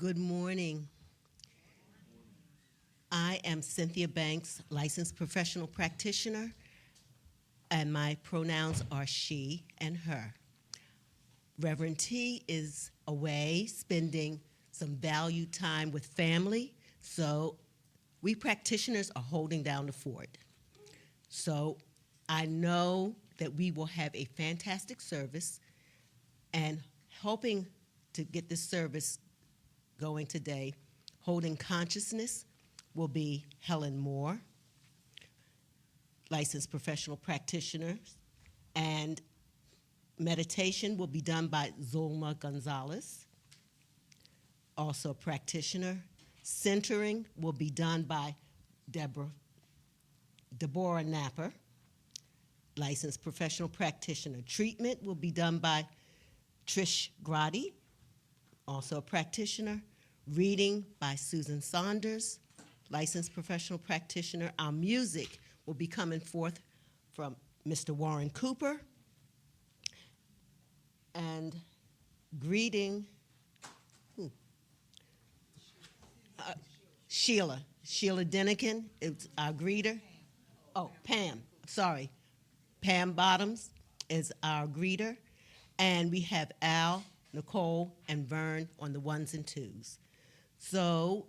Good morning. I am Cynthia Banks, licensed professional practitioner, and my pronouns are she and her. Reverend T is away spending some valued time with family, so we practitioners are holding down the fort. So I know that we will have a fantastic service, and helping to get this service going today, holding consciousness, will be Helen Moore, licensed professional practitioner, and meditation will be done by Zulma Gonzalez, also a practitioner. Centering will be done by Deborah Napper, licensed professional practitioner. Treatment will be done by Trish Grady, also a practitioner. Reading by Susan Saunders, licensed professional practitioner. Our music will be coming forth from Mr. Warren Cooper. And greeting, Sheila Denikin is our greeter. Oh, Pam, sorry. Pam Bottoms is our greeter. And we have Al, Nicole, and Vern on the ones and twos. So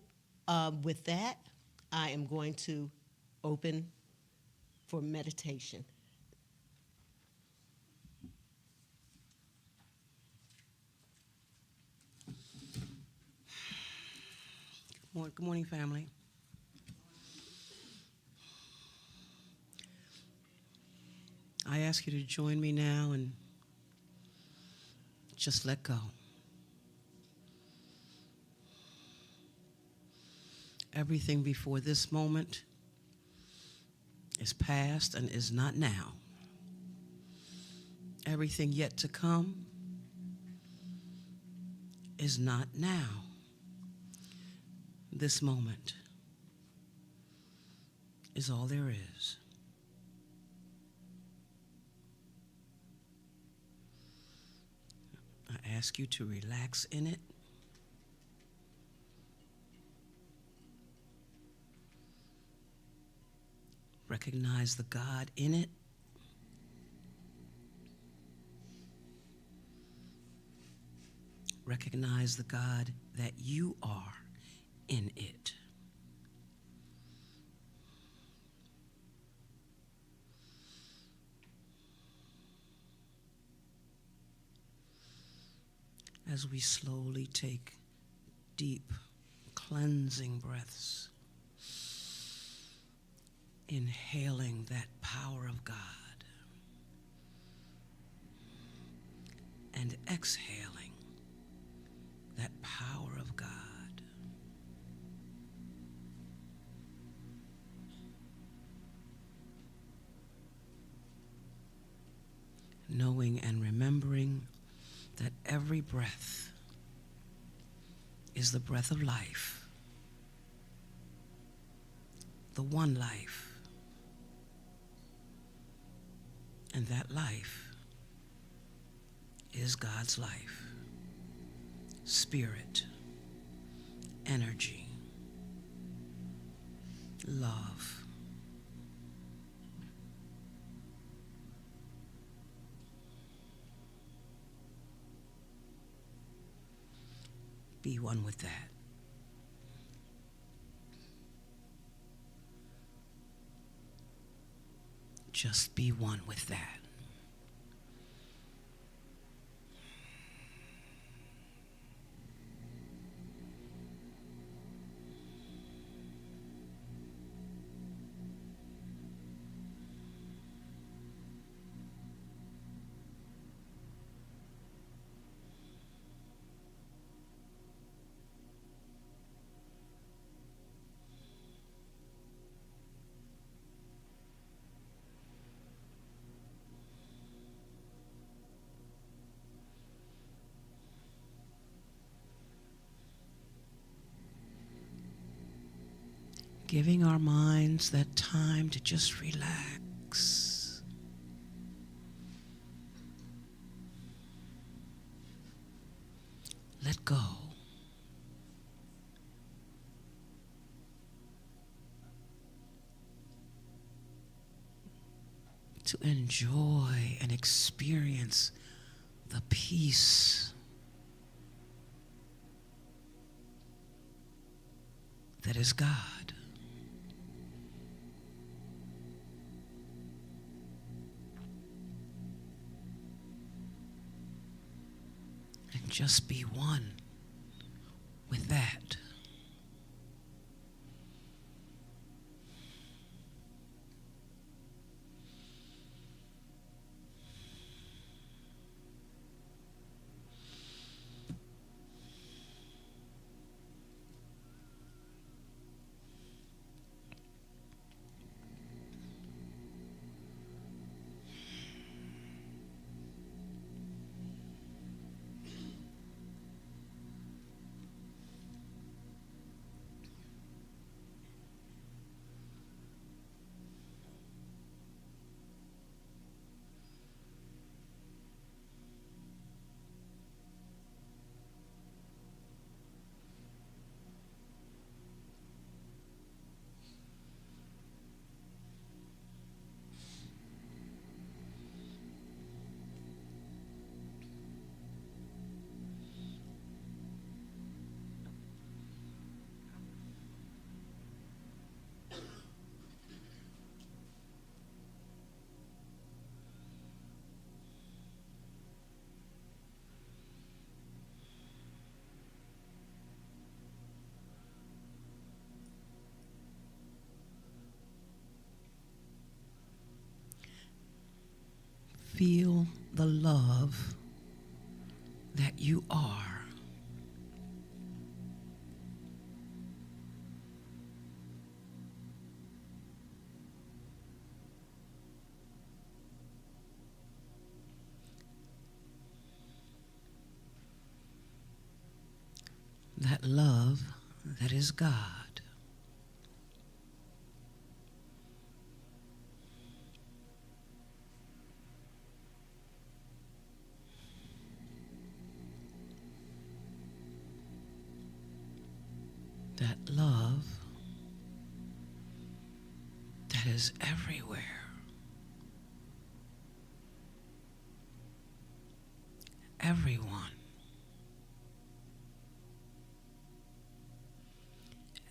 with that, I am going to open for meditation. Good morning, family. I ask you to join me now and just let go. Everything before this moment is past and is not now. Everything yet to come is not now. This moment is all there is. I ask you to relax in it. Recognize the God in it. Recognize the God that you are in it. As we slowly take deep, cleansing breaths, inhaling that power of God and exhaling that power of God. Knowing and remembering that every breath is the breath of life, the one life, and that life is God's life, spirit, energy, love. Be one with that. Just be one with that. Giving our minds that time to just relax. Let go. to enjoy and experience the peace that is God. And just be one with that. Feel the love that you are. That love that is God. That love that is everywhere. Everyone.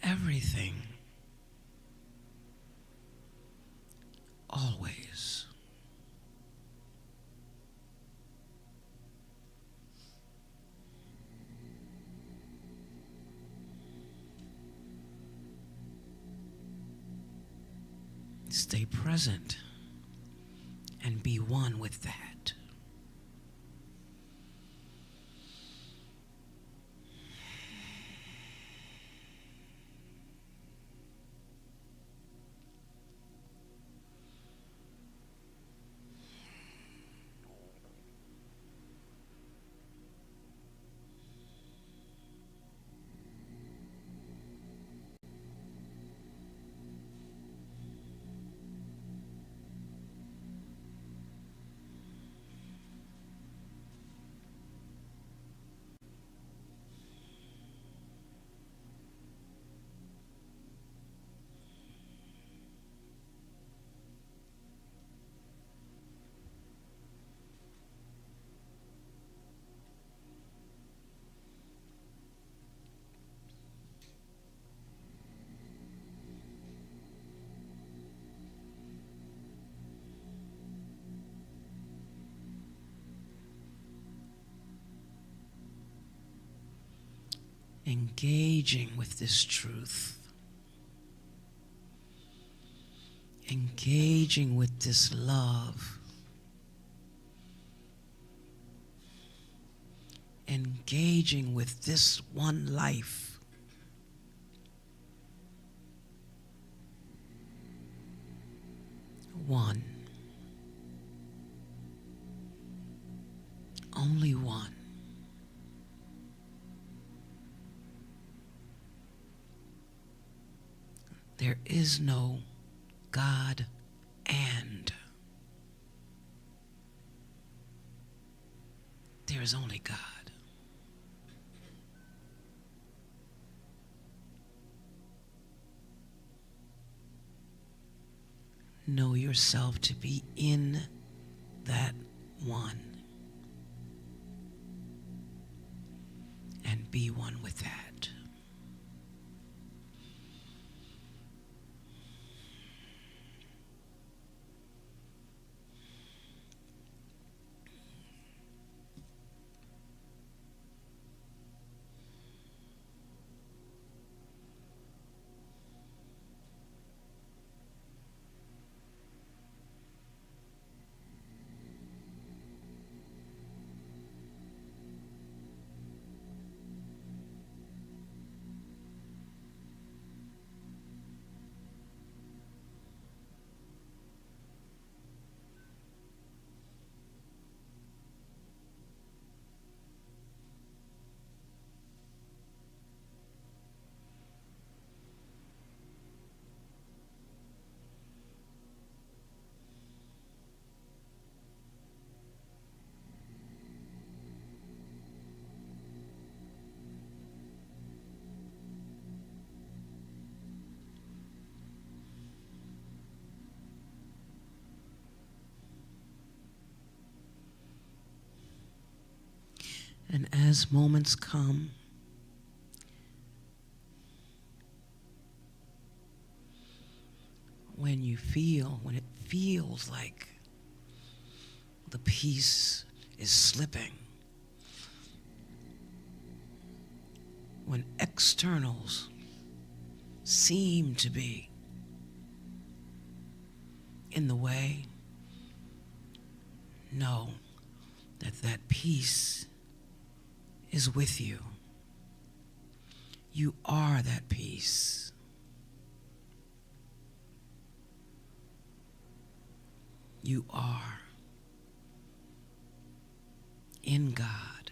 Everything. Always. Stay present and be one with that. Engaging with this truth. Engaging with this love. Engaging with this one life. One. Only one. There is no God and. There is only God. Know yourself to be in that one. And be one with that. And as moments come, when it feels like the peace is slipping, when externals seem to be in the way, know that peace is with you. You are that peace. You are in God.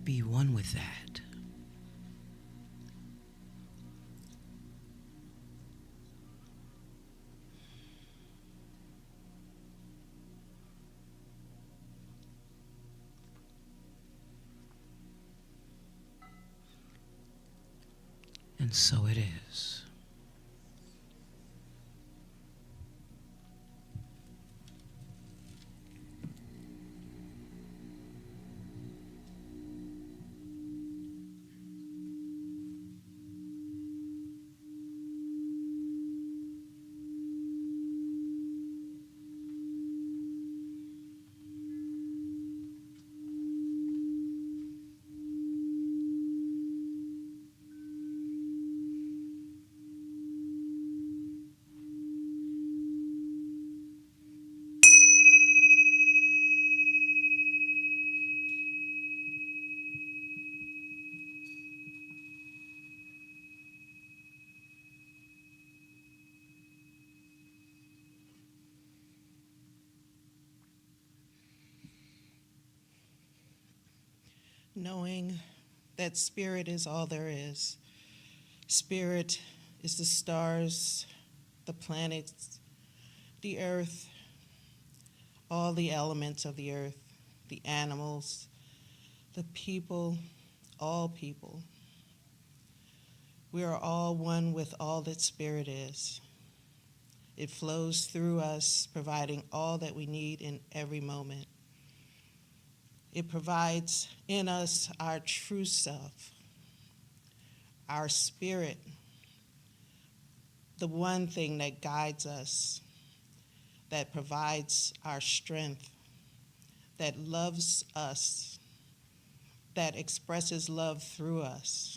Be one with that. And so it is. Knowing that spirit is all there is. Spirit is the stars, the planets, the earth, all the elements of the earth, the animals, the people, all people. We are all one with all that spirit is. It flows through us, providing all that we need in every moment. It provides in us our true self, our spirit, the one thing that guides us, that provides our strength, that loves us, that expresses love through us.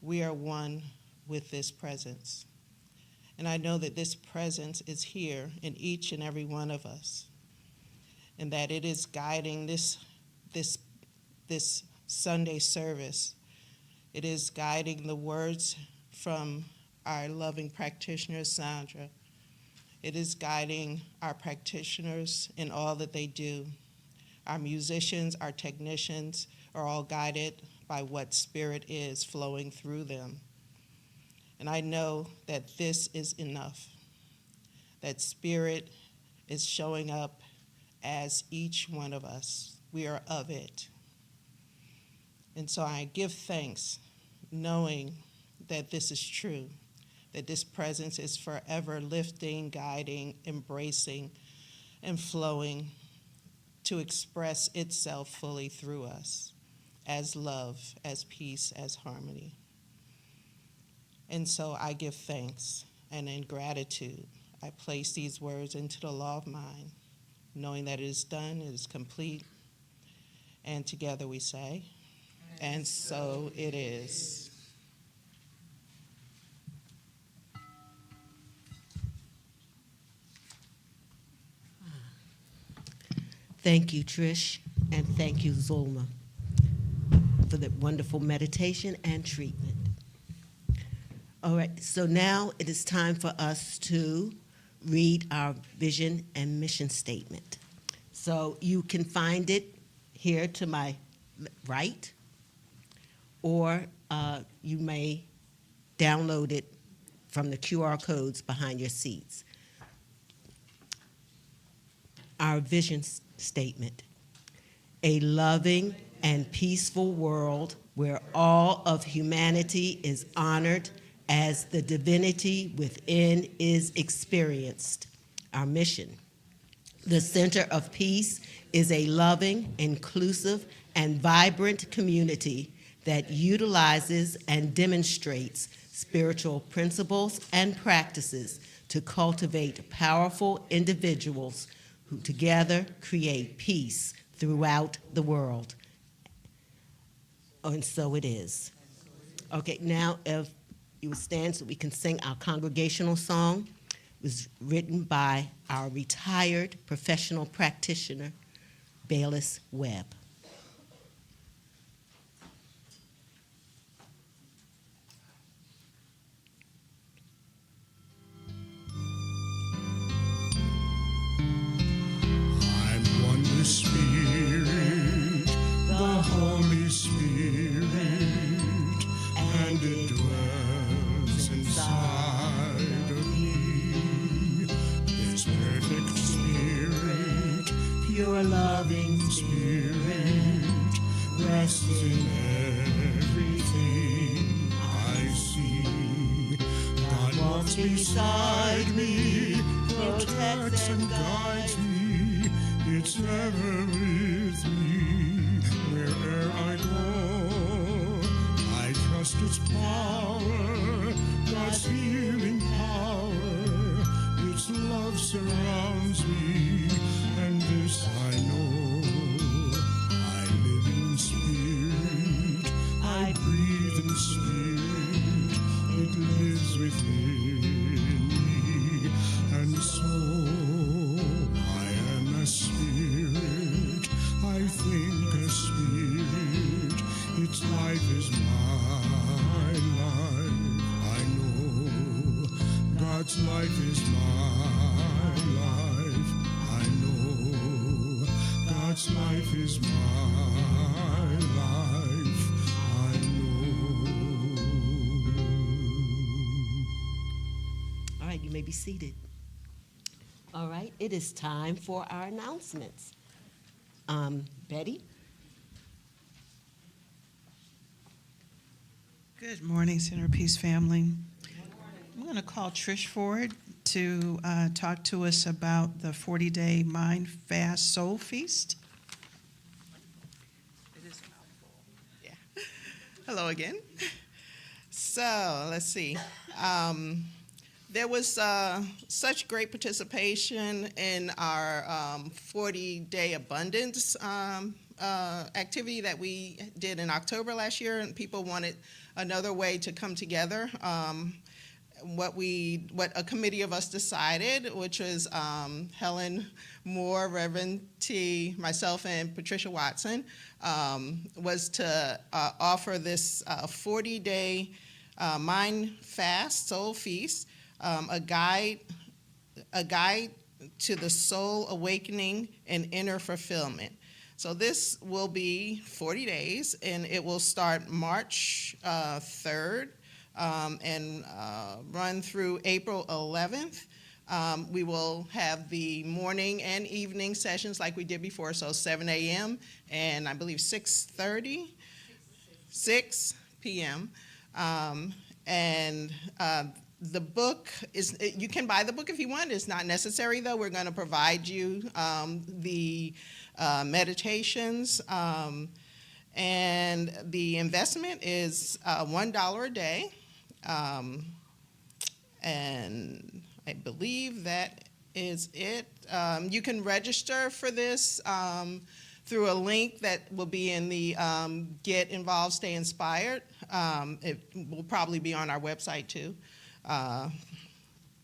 We are one with this presence. And I know that this presence is here in each and every one of us, and that it is guiding this Sunday service. It is guiding the words from our loving practitioner, Sandra. It is guiding our practitioners in all that they do. Our musicians, our technicians are all guided by what spirit is flowing through them. And I know that this is enough, that spirit is showing up as each one of us. We are of it. And so I give thanks, knowing that this is true, that this presence is forever lifting, guiding, embracing, and flowing to express itself fully through us as love, as peace, as harmony. And so I give thanks, and in gratitude, I place these words into the law of mind, knowing that it is done, it is complete, and together we say, and so it is. Thank you, Trish, and thank you, Zulma, for the wonderful meditation and treatment. All right, so now it is time for us to read our vision and mission statement. So you can find it here to my right, or you may download it from the QR codes behind your seats. Our vision statement: a loving and peaceful world where all of humanity is honored as the divinity within is experienced. Our mission: the center of peace is a loving, inclusive, and vibrant community that utilizes and demonstrates spiritual principles and practices to cultivate powerful individuals who together create peace throughout the world. And so it is. Okay, now if you would stand so we can sing our congregational song. It was written by our retired professional practitioner, Bayless Webb. I'm one with Spirit, the Holy Spirit, and it dwells inside of me. This perfect Spirit, pure loving Spirit, rests in everything I see. God walks beside me, protects and guides me. It's ever with me, where'er I go. I trust its power, God's healing power. Its love surrounds me, and this I know. I live in spirit, I breathe in spirit. It lives within me, and so Spirit, I think a spirit, its life is my life. I know God's life is my life. I know God's life is my life. I know. All right, you may be seated. All right, it is time for our announcements. Betty? Good morning, Centerpiece family. I'm going to call Trish forward to talk to us about the 40-day Mind Fast Soul Feast. It is a mouthful. Yeah. Hello again. So let's see. There was such great participation in our 40-day abundance activity that we did in October last year, and people wanted another way to come together. What a committee of us decided, which was Helen Moore, Reverend T, myself, and Patricia Watson, was to offer this 40-day Mind Fast Soul Feast. A guide to the soul awakening and inner fulfillment. So this will be 40 days, and it will start March 3rd and run through April 11th. We will have the morning and evening sessions like we did before, so 7 a.m. and I believe 6:30. 6 p.m. And the book is, you can buy the book if you want. It's not necessary, though. We're going to provide you the meditations. And the investment is $1 a day. And I believe that is it. You can register for this through a link that will be in the Get Involved, Stay Inspired. It will probably be on our website too. And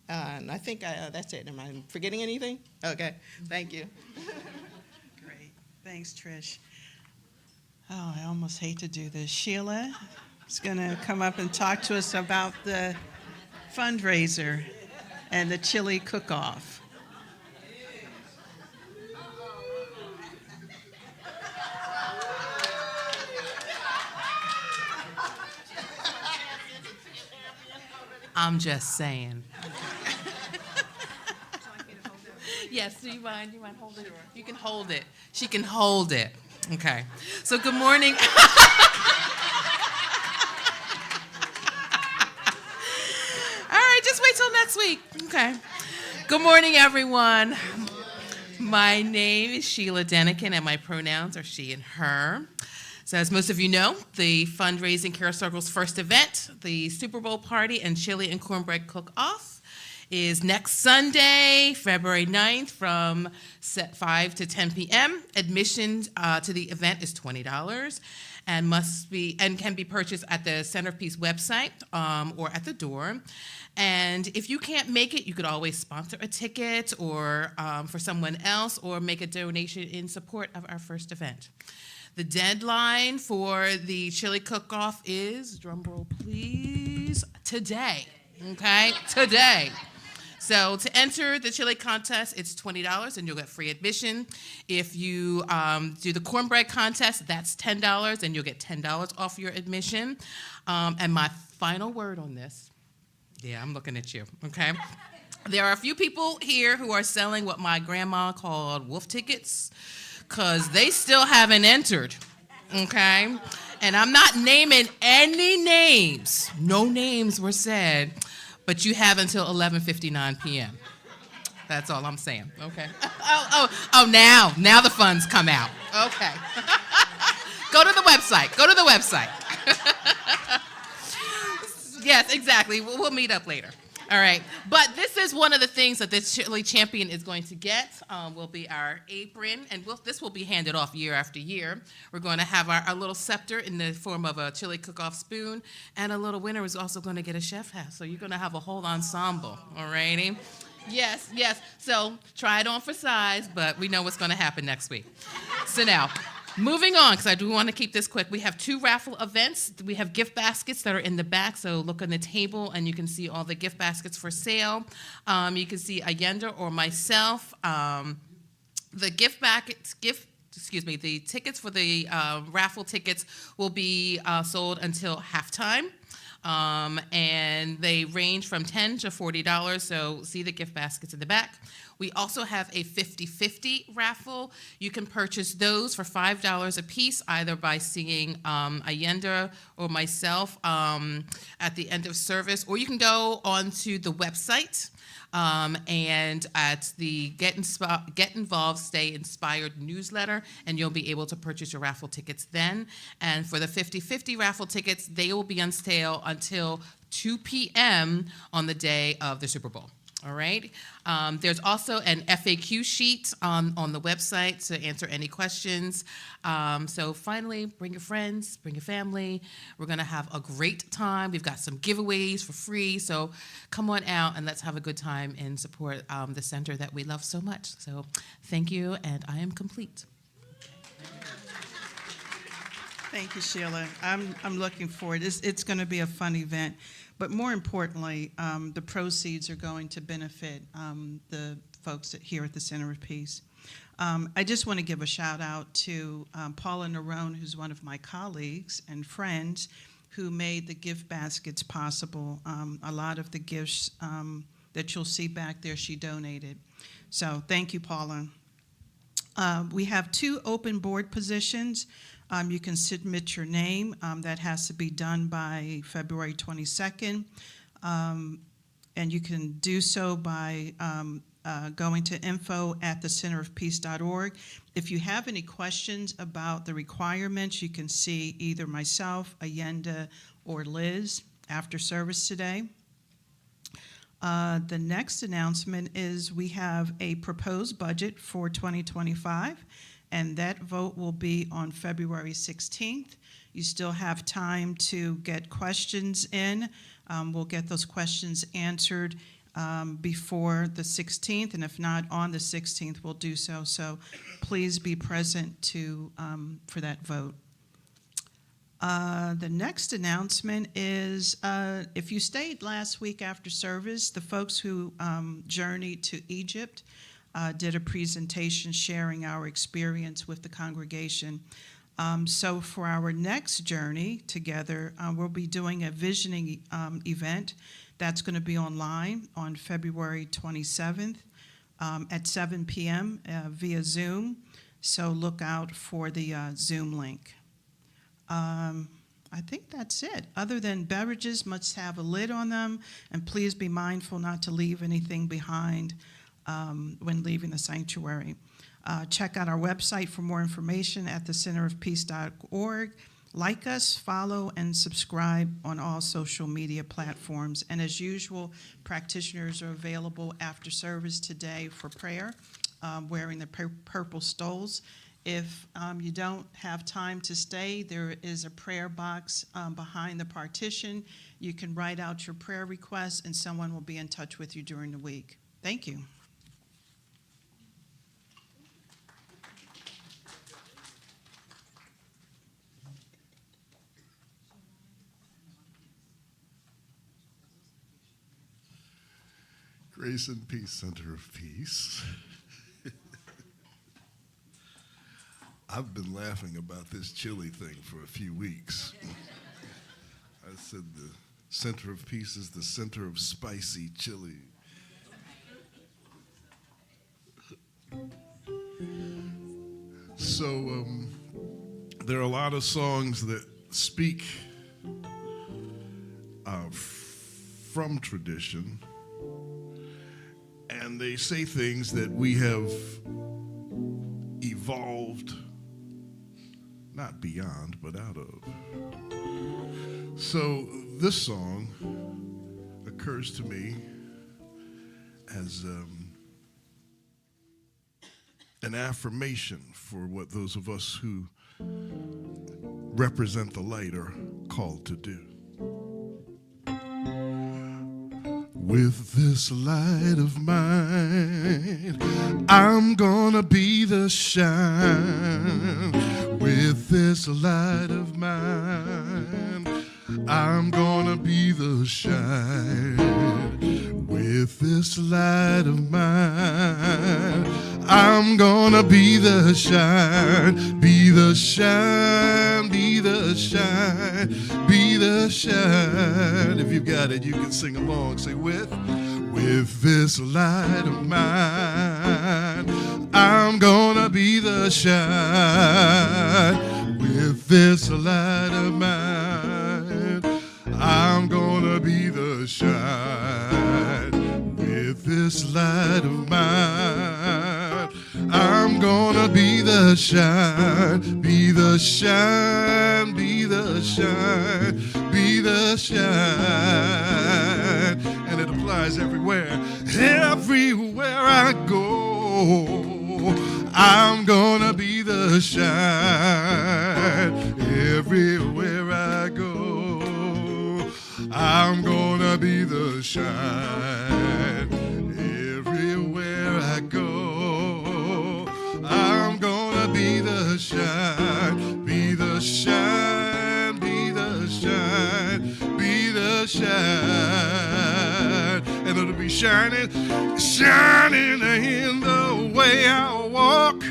I think that's it. Am I forgetting anything? Okay, thank you. Great. Thanks, Trish. Oh, I almost hate to do this. Sheila is going to come up and talk to us about the fundraiser and the chili cook-off. I'm just saying. Yes, do you mind? Do you mind holding it? You can hold it. She can hold it. Okay. So good morning. All right, just wait till next week. Okay. Good morning, everyone. My name is Sheila Denikin, and my pronouns are she and her. So as most of you know, the fundraising Care Circle's first event, the Super Bowl party and chili and cornbread cook-off, is next Sunday, February 9th from 5 to 10 p.m. Admission to the event is $20 and can be purchased at the Centerpiece website or at the door. And if you can't make it, you could always sponsor a ticket or for someone else or make a donation in support of our first event. The deadline for the chili cook-off is, drumroll please, today, okay? Today. So to enter the chili contest, it's $20 and you'll get free admission. If you do the cornbread contest, that's $10 and you'll get $10 off your admission. And my final word on this, yeah, I'm looking at you, okay? There are a few people here who are selling what my grandma called wolf tickets, because they still haven't entered, okay? And I'm not naming any names. No names were said, but you have until 11:59 p.m. That's all I'm saying, okay? Now the funds come out. Okay. Go to the website. Yes, exactly. We'll meet up later. All right, but this is one of the things that this chili champion is going to get, will be our apron, and this will be handed off year after year. We're going to have our little scepter in the form of a chili cook-off spoon, and a little winner is also going to get a chef hat, so you're going to have a whole ensemble, all righty? Yes, so try it on for size, but we know what's going to happen next week. So now, moving on, because I do want to keep this quick, we have 2 raffle events. We have gift baskets that are in the back, so look on the table and you can see all the gift baskets for sale. You can see Allenda or myself. The the tickets for the raffle tickets will be sold until halftime. And they range from $10 to $40, so see the gift baskets in the back. We also have a 50-50 raffle. You can purchase those for $5 a piece, either by seeing Allenda or myself at the end of service, or you can go onto the website and at the Get Involved, Stay Inspired newsletter, and you'll be able to purchase your raffle tickets then. And for the 50-50 raffle tickets, they will be on sale until 2 p.m. on the day of the Super Bowl. All right. There's also an FAQ sheet on the website to answer any questions. So finally, bring your friends, bring your family. We're going to have a great time. We've got some giveaways for free. So come on out and let's have a good time and support the center that we love so much. So thank you, and I am complete. Thank you, Sheila. I'm looking forward. It's going to be a fun event. But more importantly, the proceeds are going to benefit the folks here at the Center of Peace. I just want to give a shout out to Paula Nerone, who's one of my colleagues and friends, who made the gift baskets possible. A lot of the gifts that you'll see back there, she donated. So thank you, Paula. We have 2 open board positions. You can submit your name. That has to be done by February 22nd. And you can do so by going to info@thecenterofpeace.org. If you have any questions about the requirements, you can see either myself, Allenda, or Liz after service today. The next announcement is we have a proposed budget for 2025, and that vote will be on February 16th. You still have time to get questions in. We'll get those questions answered before the 16th, and if not on the 16th, we'll do so. So please be present for that vote. The next announcement is if you stayed last week after service, the folks who journeyed to Egypt did a presentation sharing our experience with the congregation. So for our next journey together, we'll be doing a visioning event that's going to be online on February 27th at 7 p.m. Via Zoom. So look out for the Zoom link. I think that's it. Other than beverages must have a lid on them, and please be mindful not to leave anything behind when leaving the sanctuary. Check out our website for more information at thecenterofpeace.org. Like us, follow, and subscribe on all social media platforms. And as usual, practitioners are available after service today for prayer, wearing the purple stoles. If you don't have time to stay, there is a prayer box behind the partition. You can write out your prayer requests, and someone will be in touch with you during the week. Thank you. Grace and Peace, Center of Peace. I've been laughing about this chili thing for a few weeks. I said the Center of Peace is the center of spicy chili. So there are a lot of songs that speak from tradition, and they say things that we have evolved, not beyond, but out of. So this song occurs to me as an affirmation for what those of us who represent the light are called to do. With this light of mine, I'm gonna be the shine. With this light of mine, I'm gonna be the shine. With this light of mine, I'm gonna be the shine. Be the shine, be the shine, be the shine. If you've got it, you can sing along. Say, with this light of mine, I'm gonna be the shine. With this light of mine, I'm gonna be the shine. With this light of mine, I'm gonna be the shine. Be the shine, be the shine, be the shine. And it applies everywhere. Everywhere I go, I'm gonna be the shine. Everywhere I go, I'm gonna be the shine. Everywhere I go, I'm gonna be the shine. Be the shine, be the shine, be the shine. And it'll be shining, shining in the way I walk.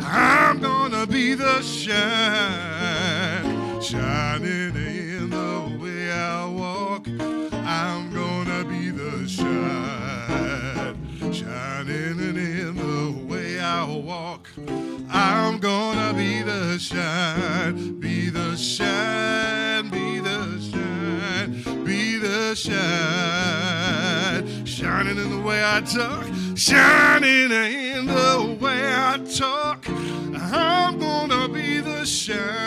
I'm gonna be the shine, shining in the way I walk. I'm gonna be the shine, shining in the way I walk. gonna be the shine, be the shine, be the shine, be the shine. Shining in the way I talk, shining in the way I talk. I'm gonna be the shine,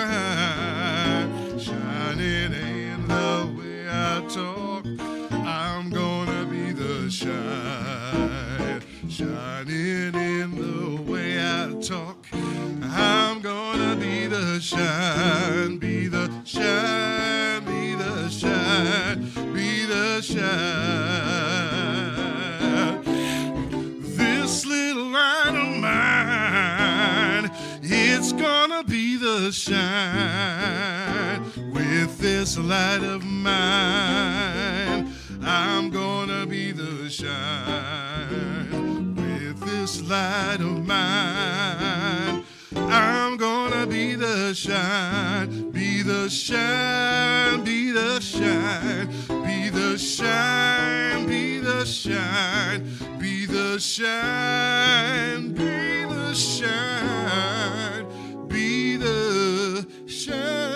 shining in the way I talk. I'm gonna be the shine, shining in the way I talk. I'm gonna be the shine, be the shine, be the shine, be the shine. This little light of mine, it's gonna be the shine. With this light of mine, I'm gonna be the shine. With this light of mine, I'm gonna be the shine, be the shine, be the shine, be the shine, be the shine, be the shine, be the shine, be the shine.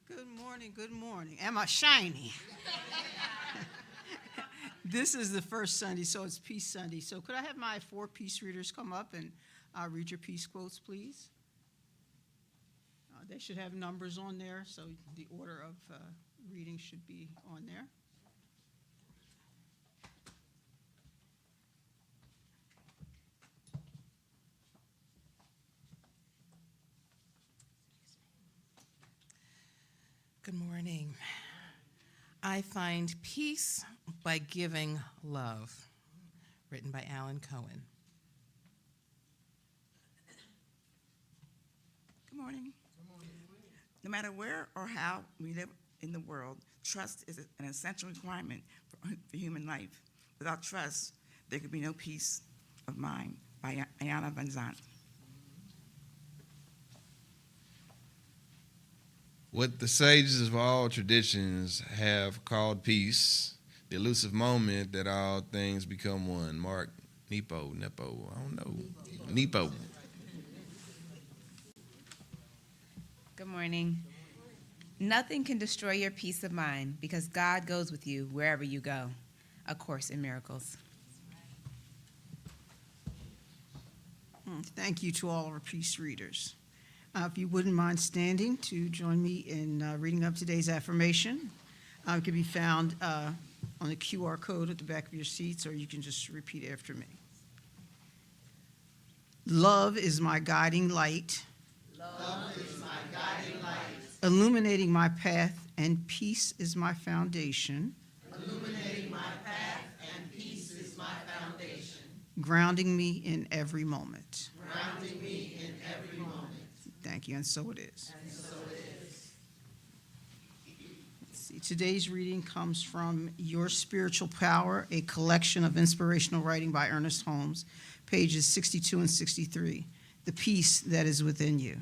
Good morning, good morning. Am I shiny? This is the first Sunday, so it's Peace Sunday. So could I have my 4 peace readers come up and read your peace quotes, please? They should have numbers on there, so the order of reading should be on there. Good morning. I find peace by giving love. Written by Alan Cohen. Good morning. No matter where or how we live in the world, trust is an essential requirement for human life. Without trust, there could be no peace of mind, by Ayanna Van Zandt. What the sages of all traditions have called peace, the elusive moment that all things become one. Mark Nepo, I don't know. Nepo. Good morning. Nothing can destroy your peace of mind because God goes with you wherever you go. A Course in Miracles. Thank you to all of our peace readers. If you wouldn't mind standing to join me in reading up today's affirmation. It can be found on the QR code at the back of your seats, or you can just repeat after me. Love is my guiding light. Love is my guiding light. Illuminating my path, and peace is my foundation. Illuminating my path, and peace is my foundation. Grounding me in every moment. Grounding me in every moment. Thank you, and so it is. And so it is. Let's see, today's reading comes from Your Spiritual Power, a collection of inspirational writing by Ernest Holmes, pages 62 and 63. The peace that is within you.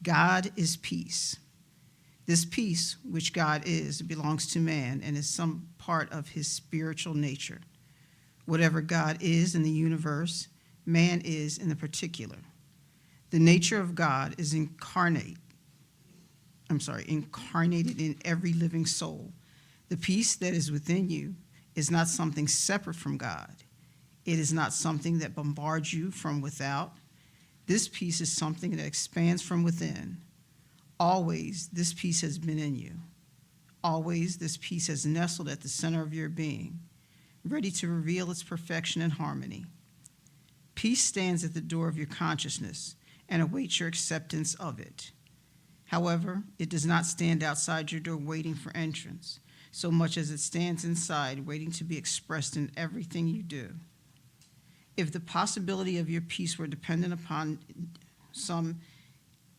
God is peace. This peace, which God is, belongs to man and is some part of his spiritual nature. Whatever God is in the universe, man is in the particular. The nature of God is incarnated in every living soul. The peace that is within you is not something separate from God. It is not something that bombards you from without. This peace is something that expands from within. Always, this peace has been in you. Always, this peace has nestled at the center of your being, ready to reveal its perfection and harmony. Peace stands at the door of your consciousness and awaits your acceptance of it. However, it does not stand outside your door waiting for entrance, so much as it stands inside waiting to be expressed in everything you do. If the possibility of your peace were dependent upon some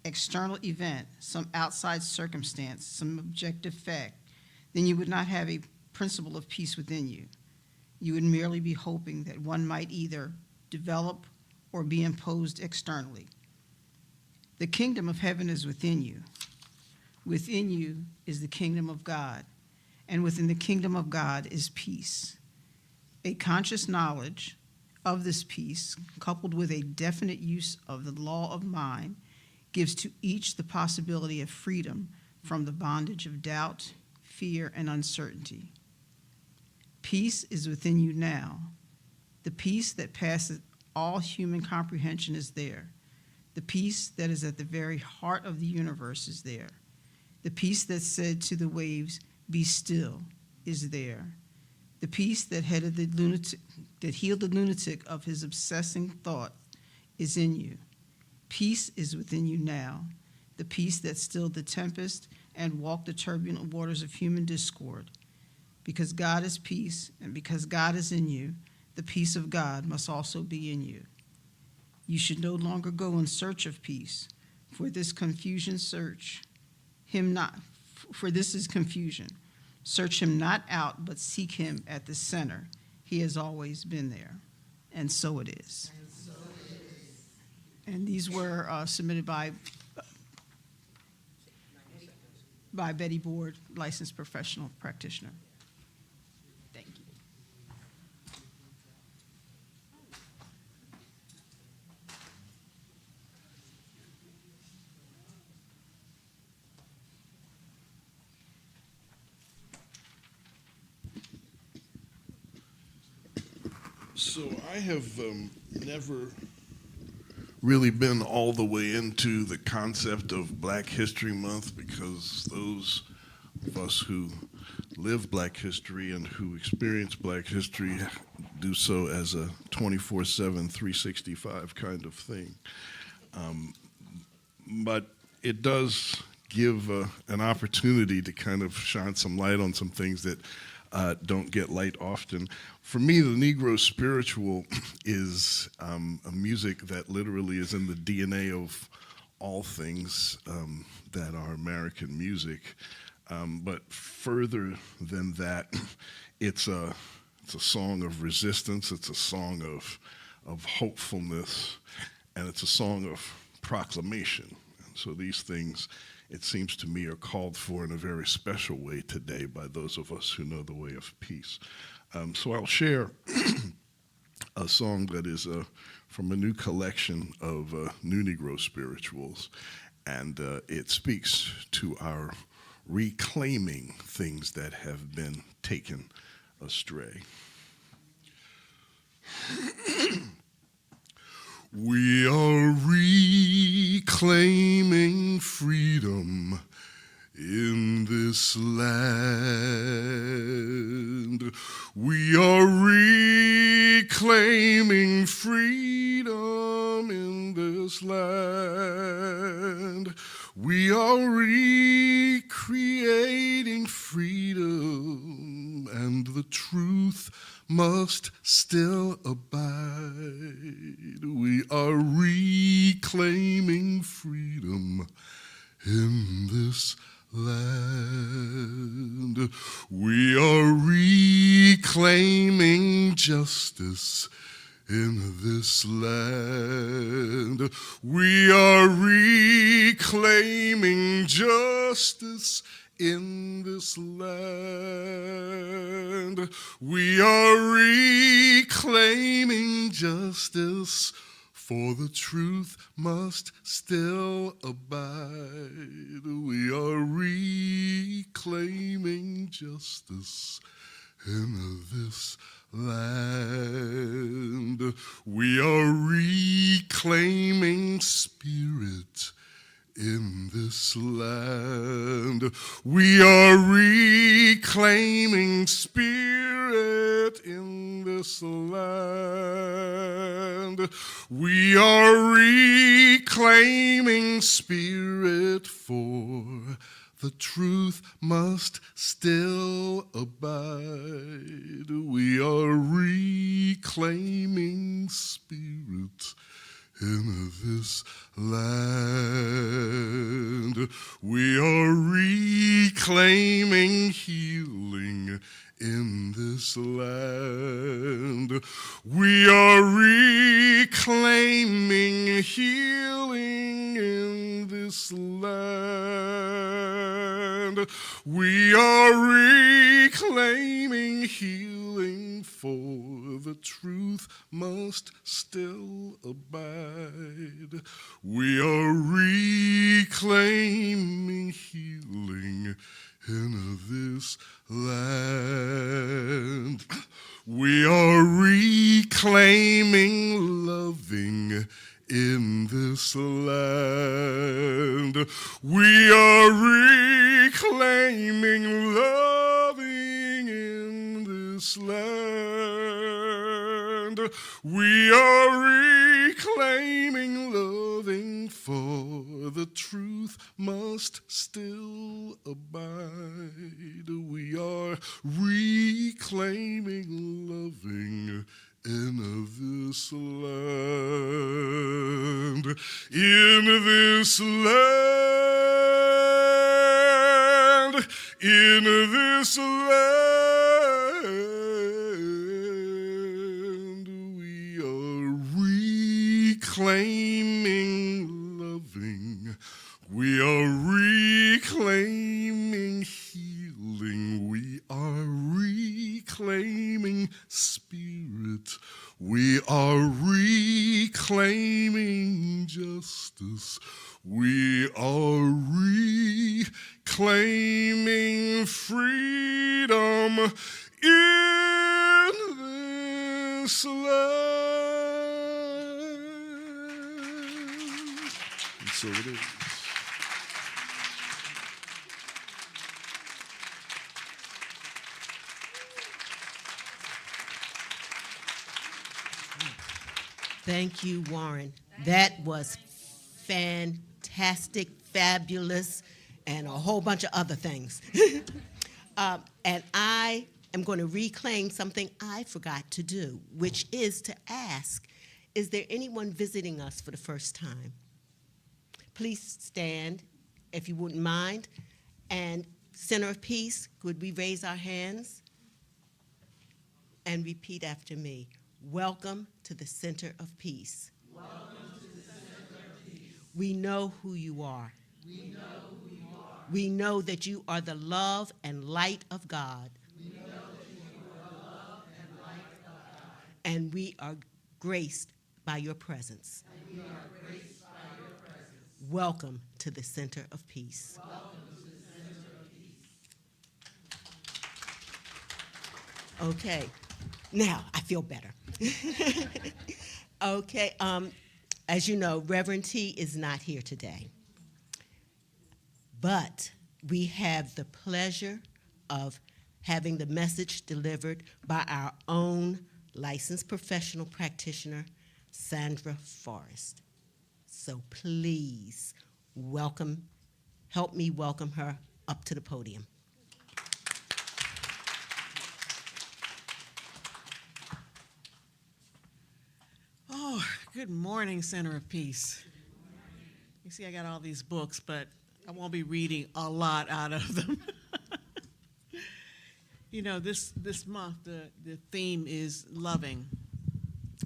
external event, some outside circumstance, some objective fact, then you would not have a principle of peace within you. You would merely be hoping that one might either develop or be imposed externally. The kingdom of heaven is within you. Within you is the kingdom of God, and within the kingdom of God is peace. A conscious knowledge of this peace, coupled with a definite use of the law of mind, gives to each the possibility of freedom from the bondage of doubt, fear, and uncertainty. Peace is within you now. The peace that passes all human comprehension is there. The peace that is at the very heart of the universe is there. The peace that said to the waves, "Be still," is there. The peace that healed the lunatic of his obsessing thought is in you. Peace is within you now. The peace that stilled the tempest and walked the turbulent waters of human discord. Because God is peace, and because God is in you, the peace of God must also be in you. You should no longer go in search of peace, for this confusion search him not, for this is confusion. Search him not out, but seek him at the center. He has always been there, and so it is. And these were submitted by Betty Board, licensed professional practitioner. Thank you. So I have never really been all the way into the concept of Black History Month, because those of us who live Black history and who experience Black history do so as a 24/7, 365 kind of thing. But it does give an opportunity to kind of shine some light on some things that don't get light often. For me, the Negro spiritual is a music that literally is in the DNA of all things that are American music. But further than that, it's a song of resistance, it's a song of hopefulness, and it's a song of proclamation. And so these things, it seems to me, are called for in a very special way today by those of us who know the way of peace. So I'll share a song that is from a new collection of new Negro spirituals, and it speaks to our reclaiming things that have been taken astray. We are reclaiming freedom in this land. We are reclaiming freedom in this land. We are recreating freedom, and the truth must still abide. We are reclaiming freedom in this land. We are reclaiming justice in this land. We are reclaiming justice in this land. We are reclaiming justice, for the truth must still abide. We are reclaiming justice in this land. We are reclaiming spirit in this land. We are reclaiming spirit in this land. We are reclaiming spirit, for the truth must still abide. We are reclaiming spirit in this land. We are reclaiming healing in this land. We are reclaiming healing in this land. We are reclaiming healing, for the truth must still abide. We are reclaiming healing in this land. We are reclaiming loving in this land. We are reclaiming loving in this land. We are reclaiming loving, for the truth must still abide. We are reclaiming loving in this land. In this land. In this land. We are reclaiming loving. We are reclaiming healing. We are reclaiming spirit. We are reclaiming justice. We are reclaiming freedom in this land. And so it is. Thank you, Warren. That was fantastic, fabulous, and a whole bunch of other things. And I am going to reclaim something I forgot to do, which is to ask, is there anyone visiting us for the first time? Please stand, if you wouldn't mind. And Center of Peace, could we raise our hands? And repeat after me. Welcome to the Center of Peace. Welcome to the Center of Peace. We know who you are. We know who you are. We know that you are the love and light of God. We know that you are the love and light of God. And we are graced by your presence. And we are graced by your presence. Welcome to the Center of Peace. Welcome to the Center of Peace. Okay, now I feel better. Okay, as you know, Reverend T is not here today. But we have the pleasure of having the message delivered by our own licensed professional practitioner, Sandra Forrest. So please help me welcome her up to the podium. Oh, good morning, Center of Peace. You see, I got all these books, but I won't be reading a lot out of them. You know, this month, the theme is loving.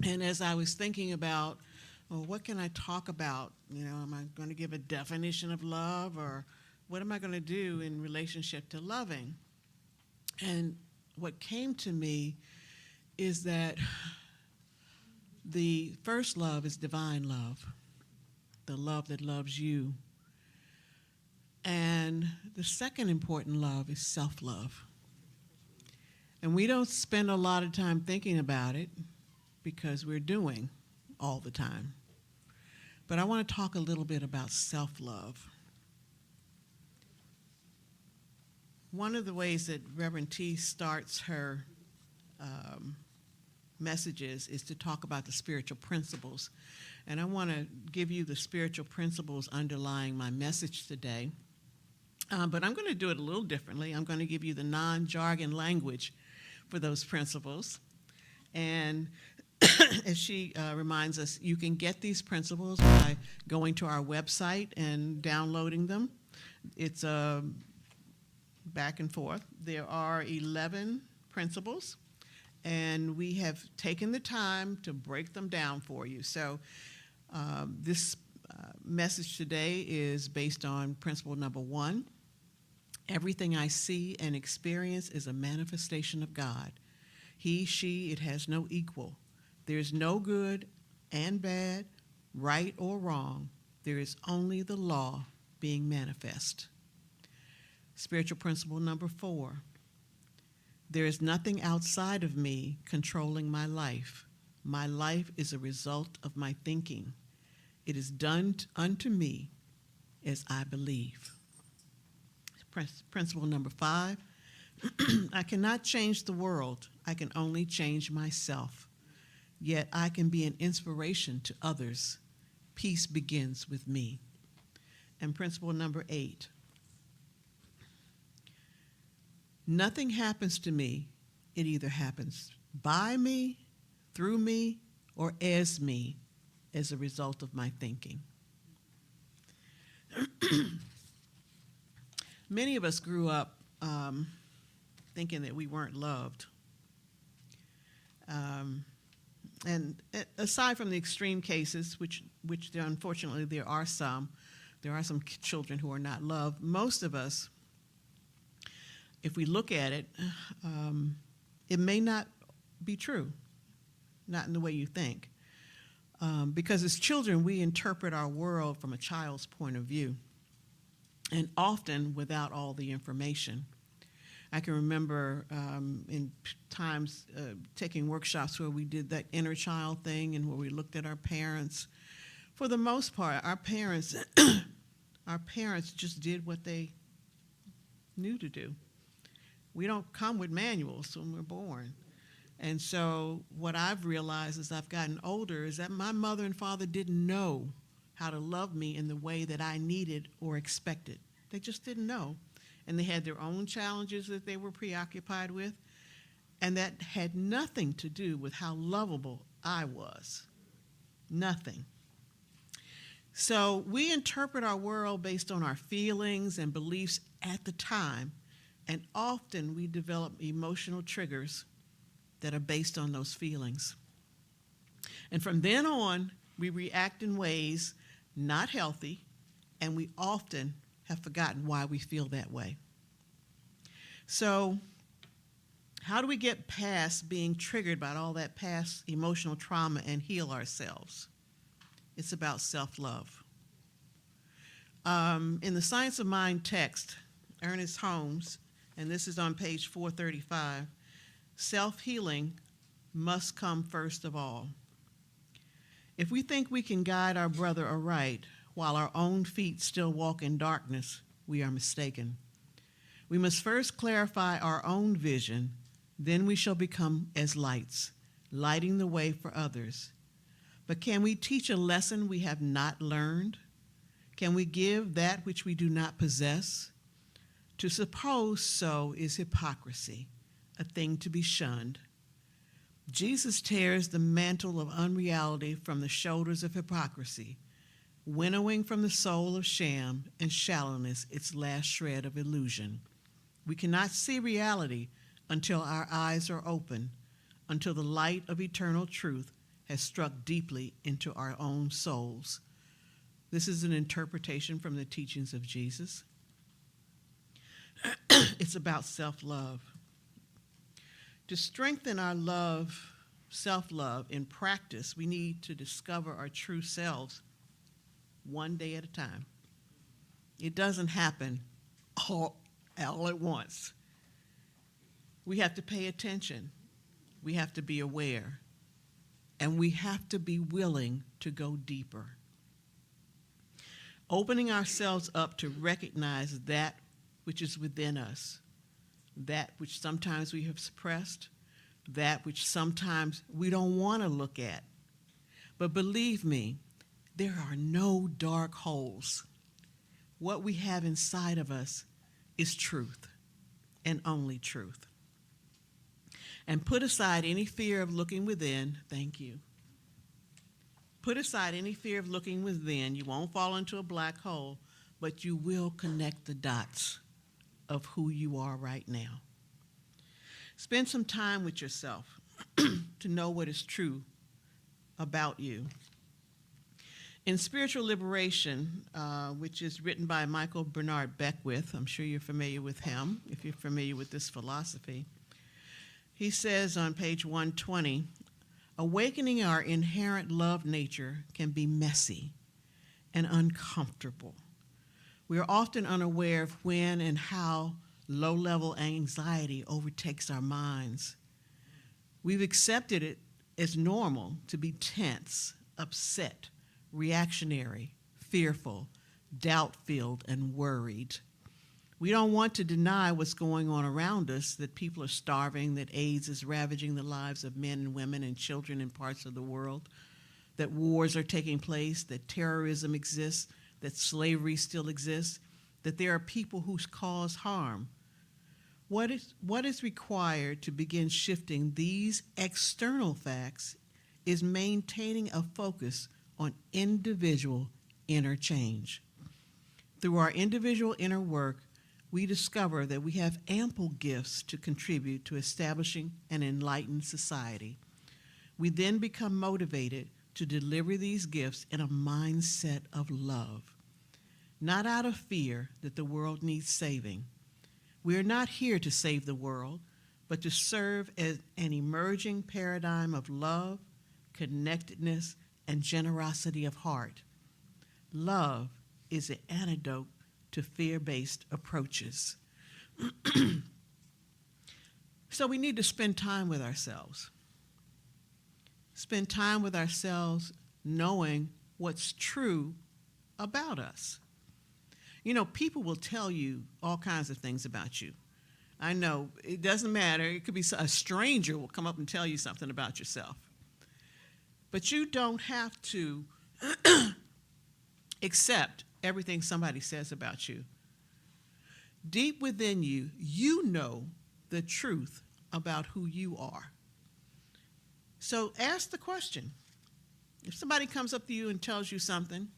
And as I was thinking about, well, what can I talk about? You know, am I going to give a definition of love, or what am I going to do in relationship to loving? And what came to me is that the first love is divine love, the love that loves you. And the second important love is self-love. And we don't spend a lot of time thinking about it because we're doing all the time. But I want to talk a little bit about self-love. One of the ways that Reverend T starts her messages is to talk about the spiritual principles. And I want to give you the spiritual principles underlying my message today. But I'm going to do it a little differently. I'm going to give you the non-jargon language for those principles. And as she reminds us, you can get these principles by going to our website and downloading them. It's back and forth. There are 11 principles, and we have taken the time to break them down for you. So this message today is based on principle number 1. Everything I see and experience is a manifestation of God. He, she, it has no equal. There is no good and bad, right or wrong. There is only the law being manifest. Spiritual principle number 4. There is nothing outside of me controlling my life. My life is a result of my thinking. It is done unto me as I believe. Principle number 5. I cannot change the world. I can only change myself. Yet I can be an inspiration to others. Peace begins with me. And principle number 8. Nothing happens to me. It either happens by me, through me, or as me as a result of my thinking. Many of us grew up thinking that we weren't loved. And aside from the extreme cases, which unfortunately there are some children who are not loved, most of us, if we look at it, it may not be true, not in the way you think. Because as children, we interpret our world from a child's point of view, and often without all the information. I can remember in times taking workshops where we did that inner child thing and where we looked at our parents. For the most part, our parents just did what they knew to do. We don't come with manuals when we're born. And so what I've realized as I've gotten older is that my mother and father didn't know how to love me in the way that I needed or expected. They just didn't know. And they had their own challenges that they were preoccupied with. And that had nothing to do with how lovable I was. Nothing. So we interpret our world based on our feelings and beliefs at the time. And often we develop emotional triggers that are based on those feelings. And from then on, we react in ways not healthy, and we often have forgotten why we feel that way. So, how do we get past being triggered by all that past emotional trauma and heal ourselves? It's about self-love. In the Science of Mind text, Ernest Holmes, and this is on page 435, self-healing must come first of all. If we think we can guide our brother aright while our own feet still walk in darkness, we are mistaken. We must first clarify our own vision, then we shall become as lights, lighting the way for others. But can we teach a lesson we have not learned? Can we give that which we do not possess? To suppose so is hypocrisy, a thing to be shunned. Jesus tears the mantle of unreality from the shoulders of hypocrisy, winnowing from the soul of sham and shallowness its last shred of illusion. We cannot see reality until our eyes are open, until the light of eternal truth has struck deeply into our own souls. This is an interpretation from the teachings of Jesus. It's about self-love. To strengthen our love, self-love in practice, we need to discover our true selves one day at a time. It doesn't happen all at once. We have to pay attention. We have to be aware. And we have to be willing to go deeper. Opening ourselves up to recognize that which is within us, that which sometimes we have suppressed, that which sometimes we don't want to look at. But believe me, there are no dark holes. What we have inside of us is truth, and only truth. And put aside any fear of looking within. Thank you. Put aside any fear of looking within. You won't fall into a black hole, but you will connect the dots of who you are right now. Spend some time with yourself. to know what is true about you. In Spiritual Liberation, which is written by Michael Bernard Beckwith, I'm sure you're familiar with him if you're familiar with this philosophy, he says on page 120, awakening our inherent love nature can be messy and uncomfortable. We are often unaware of when and how low-level anxiety overtakes our minds. We've accepted it as normal to be tense, upset, reactionary, fearful, doubt-filled, and worried. We don't want to deny what's going on around us, that people are starving, that AIDS is ravaging the lives of men and women and children in parts of the world, that wars are taking place, that terrorism exists, that slavery still exists, that there are people who cause harm. What is required to begin shifting these external facts is maintaining a focus on individual inner change. Through our individual inner work, we discover that we have ample gifts to contribute to establishing an enlightened society. We then become motivated to deliver these gifts in a mindset of love, not out of fear that the world needs saving. We are not here to save the world, but to serve as an emerging paradigm of love, connectedness, and generosity of heart. Love is an antidote to fear-based approaches. So we need to spend time with ourselves. Spend time with ourselves knowing what's true about us. You know, people will tell you all kinds of things about you. I know, it doesn't matter. It could be a stranger will come up and tell you something about yourself. But you don't have to accept everything somebody says about you. Deep within you, you know the truth about who you are. So ask the question. If somebody comes up to you and tells you something,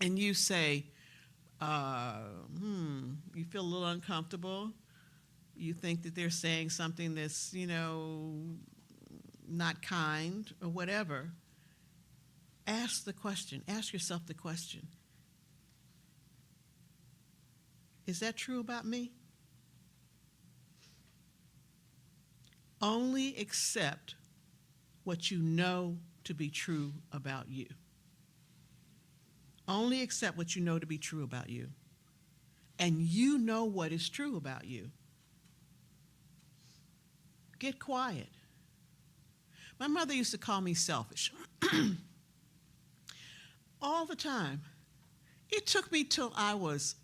and you say, you feel a little uncomfortable, you think that they're saying something that's, not kind or whatever, ask the question. Ask yourself the question. Is that true about me? Only accept what you know to be true about you. Only accept what you know to be true about you. And you know what is true about you. Get quiet. My mother used to call me selfish. All the time. It took me till I was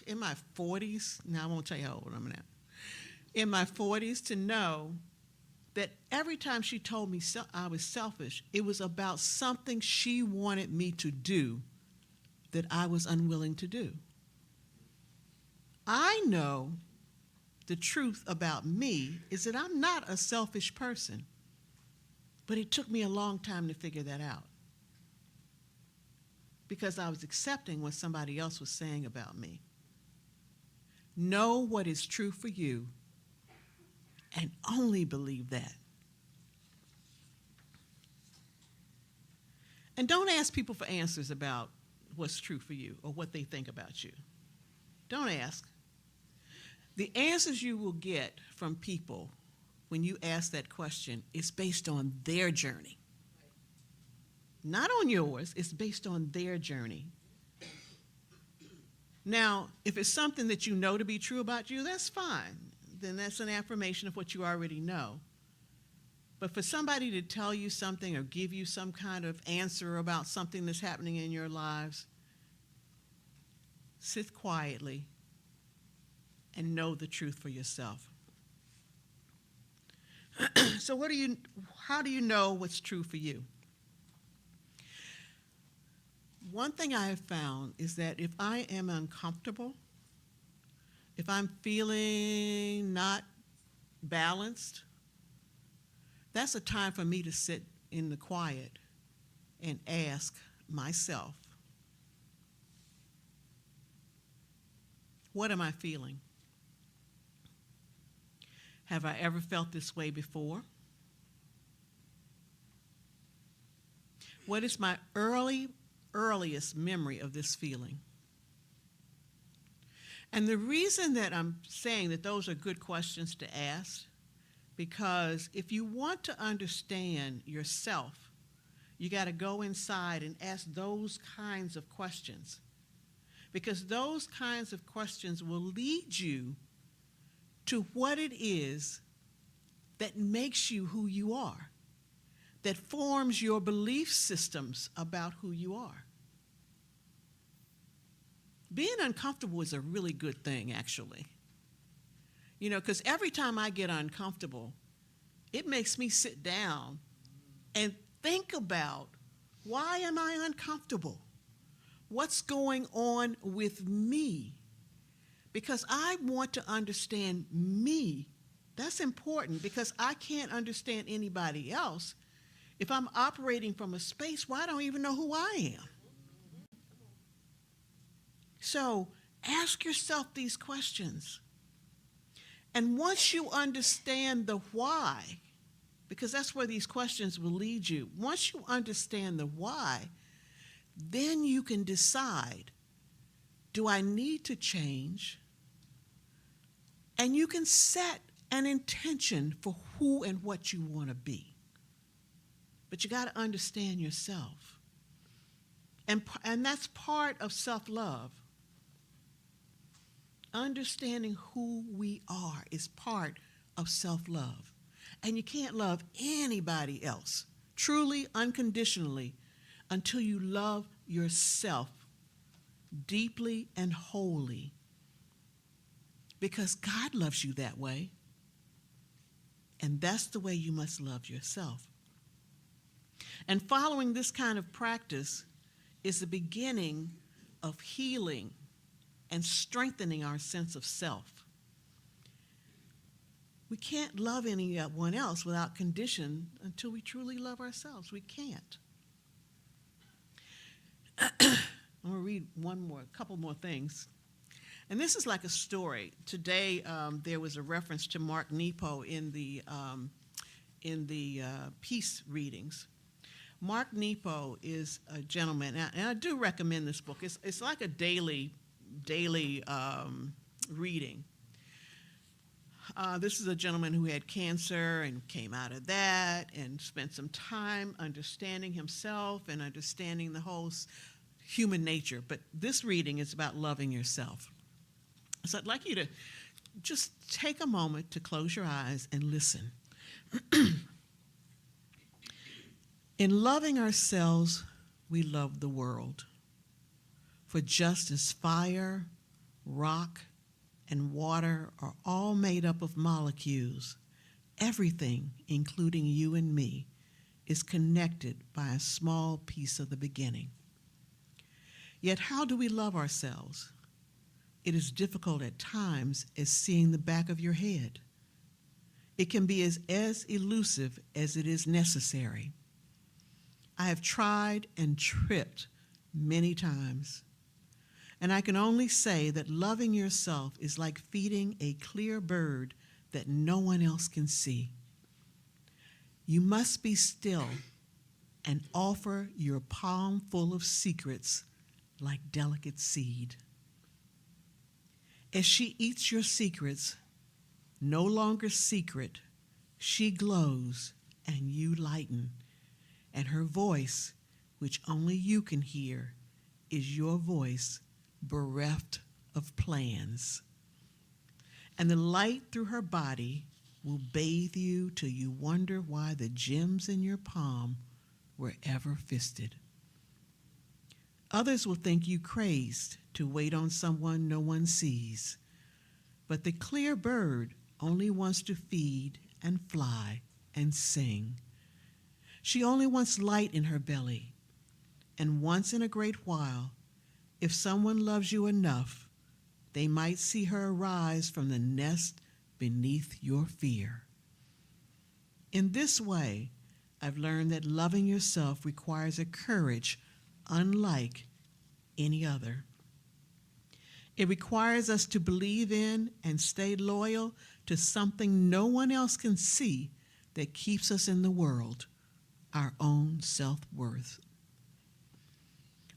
in my 40s. Now, I won't tell you how old I'm now. In my 40s to know that every time she told me I was selfish, it was about something she wanted me to do that I was unwilling to do. I know the truth about me is that I'm not a selfish person, but it took me a long time to figure that out because I was accepting what somebody else was saying about me. Know what is true for you and only believe that. And don't ask people for answers about what's true for you or what they think about you. Don't ask. The answers you will get from people when you ask that question is based on their journey. Not on yours, it's based on their journey. Now, if it's something that you know to be true about you, that's fine. Then that's an affirmation of what you already know. But for somebody to tell you something or give you some kind of answer about something that's happening in your lives, sit quietly and know the truth for yourself. So how do you know what's true for you? One thing I have found is that if I am uncomfortable, if I'm feeling not balanced, that's a time for me to sit in the quiet and ask myself, what am I feeling? Have I ever felt this way before? What is my earliest memory of this feeling? And the reason that I'm saying that those are good questions to ask, because if you want to understand yourself, you got to go inside and ask those kinds of questions. Because those kinds of questions will lead you to what it is that makes you who you are, that forms your belief systems about who you are. Being uncomfortable is a really good thing, actually. You know, because every time I get uncomfortable, it makes me sit down and think about, why am I uncomfortable? What's going on with me? Because I want to understand me. That's important, because I can't understand anybody else. If I'm operating from a space where I don't even know who I am. So ask yourself these questions. And once you understand the why, because that's where these questions will lead you, once you understand the why, then you can decide, do I need to change? And you can set an intention for who and what you want to be. But you got to understand yourself. And that's part of self-love. Understanding who we are is part of self-love. And you can't love anybody else, truly, unconditionally, until you love yourself deeply and wholly. Because God loves you that way. And that's the way you must love yourself. And following this kind of practice is the beginning of healing and strengthening our sense of self. We can't love anyone else without condition until we truly love ourselves. We can't. I'm going to read a couple more things. And this is like a story. Today, there was a reference to Mark Nepo in the peace readings. Mark Nepo is a gentleman, and I do recommend this book. It's like a daily reading. This is a gentleman who had cancer and came out of that and spent some time understanding himself and understanding the whole human nature. But this reading is about loving yourself. So I'd like you to just take a moment to close your eyes and listen. In loving ourselves, we love the world. For just as fire, rock, and water are all made up of molecules, everything, including you and me, is connected by a small piece of the beginning. Yet how do we love ourselves? It is difficult at times as seeing the back of your head. It can be as elusive as it is necessary. I have tried and tripped many times. And I can only say that loving yourself is like feeding a clear bird that no one else can see. You must be still and offer your palm full of secrets like delicate seed. As she eats your secrets, no longer secret, she glows and you lighten, and her voice, which only you can hear, is your voice bereft of plans. And the light through her body will bathe you till you wonder why the gems in your palm were ever fisted. Others will think you crazed to wait on someone no one sees. But the clear bird only wants to feed and fly and sing. She only wants light in her belly. And once in a great while, if someone loves you enough, they might see her arise from the nest beneath your fear. In this way, I've learned that loving yourself requires a courage unlike any other. It requires us to believe in and stay loyal to something no one else can see that keeps us in the world, our own self-worth.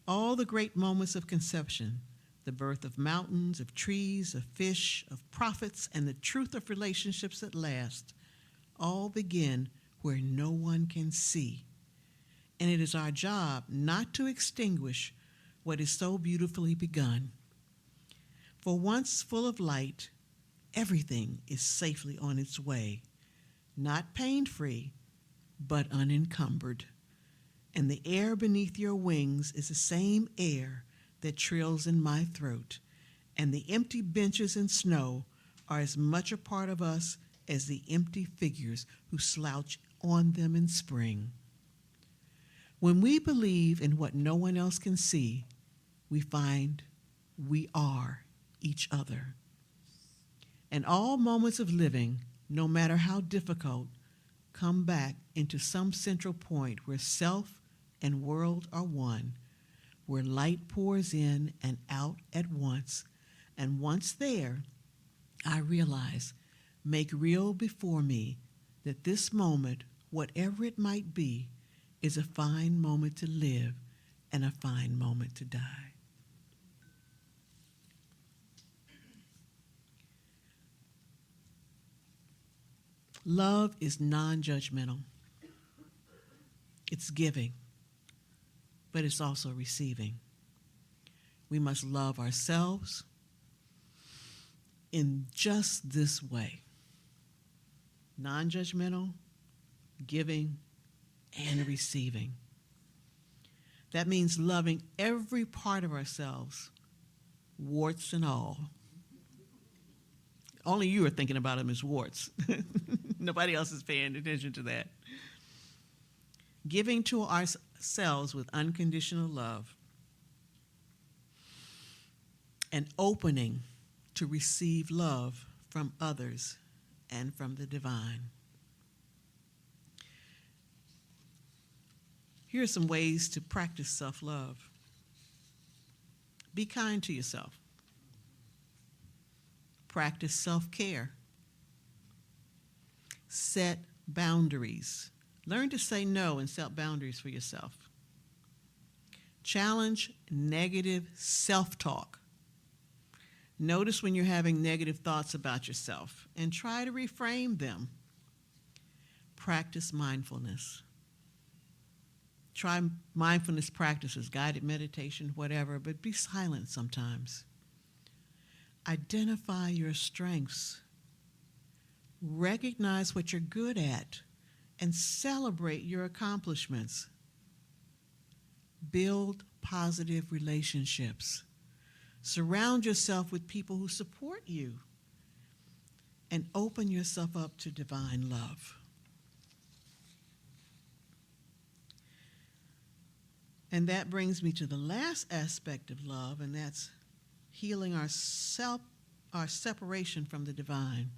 All the great moments of conception, the birth of mountains, of trees, of fish, of prophets, and the truth of relationships that last, all begin where no one can see. And it is our job not to extinguish what is so beautifully begun. For once full of light, everything is safely on its way, not pain-free, but unencumbered. And the air beneath your wings is the same air that trills in my throat, and the empty benches in snow are as much a part of us as the empty figures who slouch on them in spring. When we believe in what no one else can see, we find we are each other. And all moments of living, no matter how difficult, come back into some central point where self and world are one, where light pours in and out at once. And once there, I realize, make real before me that this moment, whatever it might be, is a fine moment to live and a fine moment to die. Love is non-judgmental. It's giving, but it's also receiving. We must love ourselves in just this way: non-judgmental, giving, and receiving. That means loving every part of ourselves, warts and all. Only you are thinking about them as warts. Nobody else is paying attention to that. Giving to ourselves with unconditional love and opening to receive love from others and from the divine. Here are some ways to practice self-love. Be kind to yourself. Practice self-care. Set boundaries. Learn to say no and set boundaries for yourself. Challenge negative self-talk. Notice when you're having negative thoughts about yourself and try to reframe them. Practice mindfulness. Try mindfulness practices, guided meditation, whatever, but be silent sometimes. Identify your strengths. Recognize what you're good at and celebrate your accomplishments. Build positive relationships. Surround yourself with people who support you and open yourself up to divine love. And that brings me to the last aspect of love, and that's healing our separation from the divine.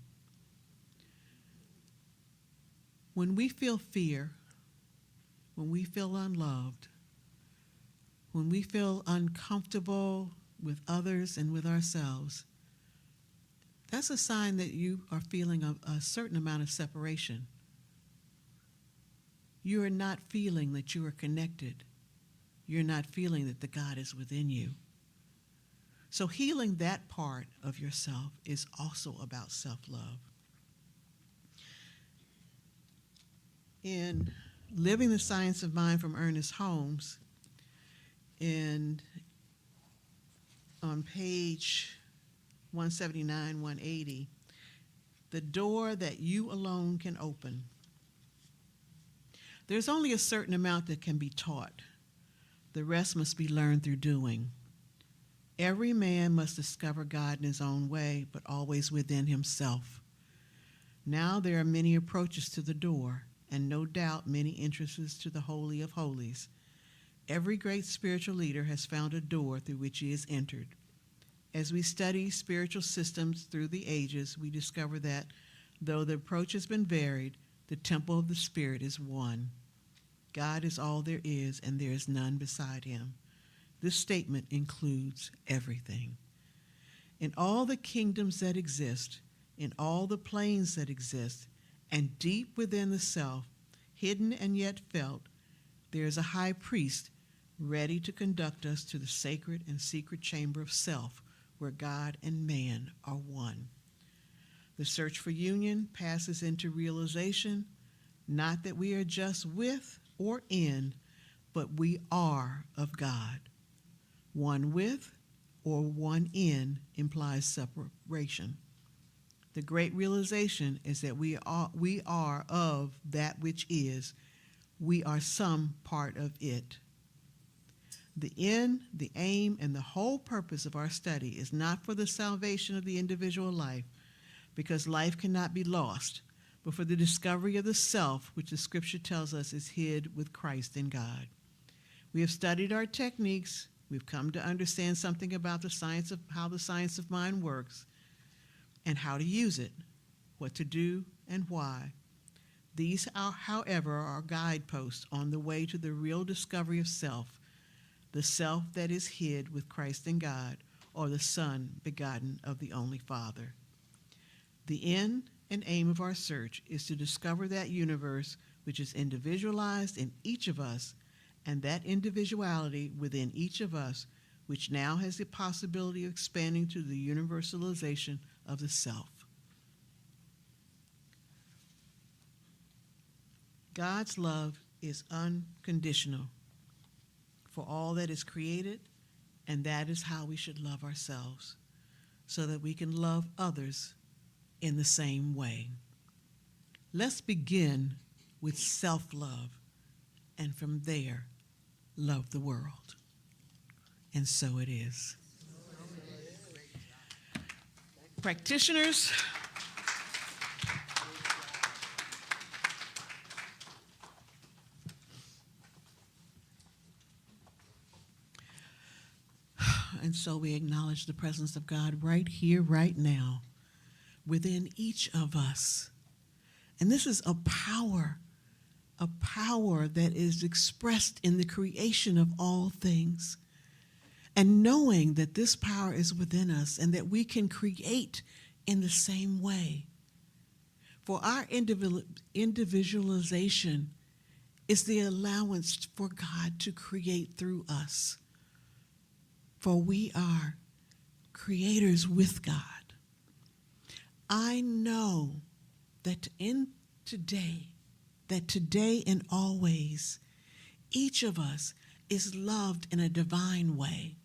When we feel fear, when we feel unloved, when we feel uncomfortable with others and with ourselves, that's a sign that you are feeling a certain amount of separation. You are not feeling that you are connected. You're not feeling that the God is within you. So healing that part of yourself is also about self-love. In Living the Science of Mind from Ernest Holmes, and on page 179, 180, the door that you alone can open. There's only a certain amount that can be taught. The rest must be learned through doing. Every man must discover God in his own way, but always within himself. Now there are many approaches to the door, and no doubt many entrances to the Holy of Holies. Every great spiritual leader has found a door through which he has entered. As we study spiritual systems through the ages, we discover that, though the approach has been varied, the temple of the Spirit is one. God is all there is, and there is none beside him. This statement includes everything. In all the kingdoms that exist, in all the planes that exist, and deep within the self, hidden and yet felt, there is a high priest ready to conduct us to the sacred and secret chamber of self, where God and man are one. The search for union passes into realization, not that we are just with or in, but we are of God. One with or one in implies separation. The great realization is that we are of that which is. We are some part of it. The end, the aim, and the whole purpose of our study is not for the salvation of the individual life, because life cannot be lost, but for the discovery of the self, which the scripture tells us is hid with Christ in God. We have studied our techniques. We've come to understand something about the science of how the science of mind works and how to use it, what to do and why. These, however, are guideposts on the way to the real discovery of self, the self that is hid with Christ in God, or the Son begotten of the only Father. The end and aim of our search is to discover that universe which is individualized in each of us, and that individuality within each of us, which now has the possibility of expanding to the universalization of the self. God's love is unconditional for all that is created, and that is how we should love ourselves, so that we can love others in the same way. Let's begin with self-love, and from there, love the world. And so it is. Practitioners, and so we acknowledge the presence of God right here, right now, within each of us. And this is a power that is expressed in the creation of all things. And knowing that this power is within us and that we can create in the same way. For our individualization is the allowance for God to create through us. For we are creators with God. I know that today and always, each of us is loved in a divine way.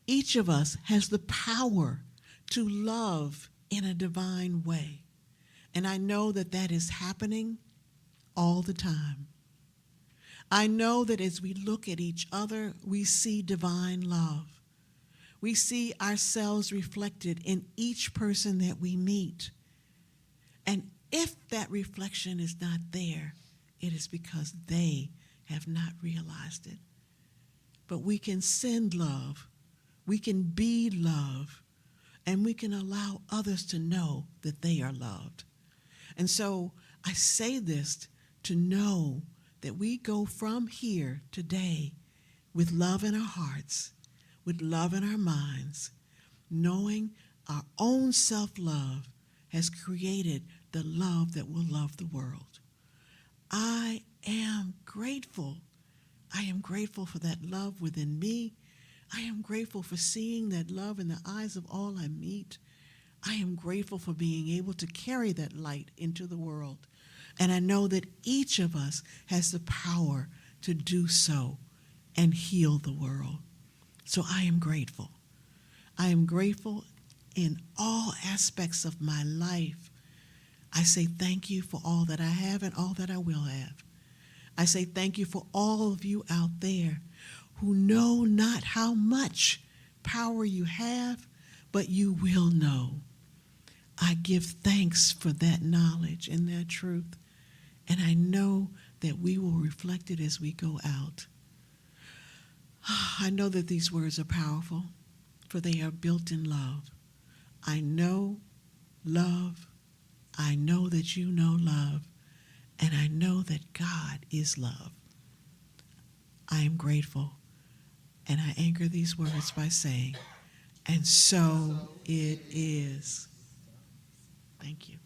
Each of us has the power to love in a divine way. And I know that that is happening all the time. I know that as we look at each other, we see divine love. We see ourselves reflected in each person that we meet. And if that reflection is not there, it is because they have not realized it. But we can send love, we can be love, and we can allow others to know that they are loved. And so I say this to know that we go from here today with love in our hearts, with love in our minds, knowing our own self-love has created the love that will love the world. I am grateful. I am grateful for that love within me. I am grateful for seeing that love in the eyes of all I meet. I am grateful for being able to carry that light into the world. And I know that each of us has the power to do so and heal the world. So I am grateful. I am grateful in all aspects of my life. I say thank you for all that I have and all that I will have. I say thank you for all of you out there who know not how much power you have, but you will know. I give thanks for that knowledge and that truth, and I know that we will reflect it as we go out. I know that these words are powerful, for they are built in love. I know love. I know that you know love, and I know that God is love. I am grateful, and I anchor these words by saying, and so it is. Thank you.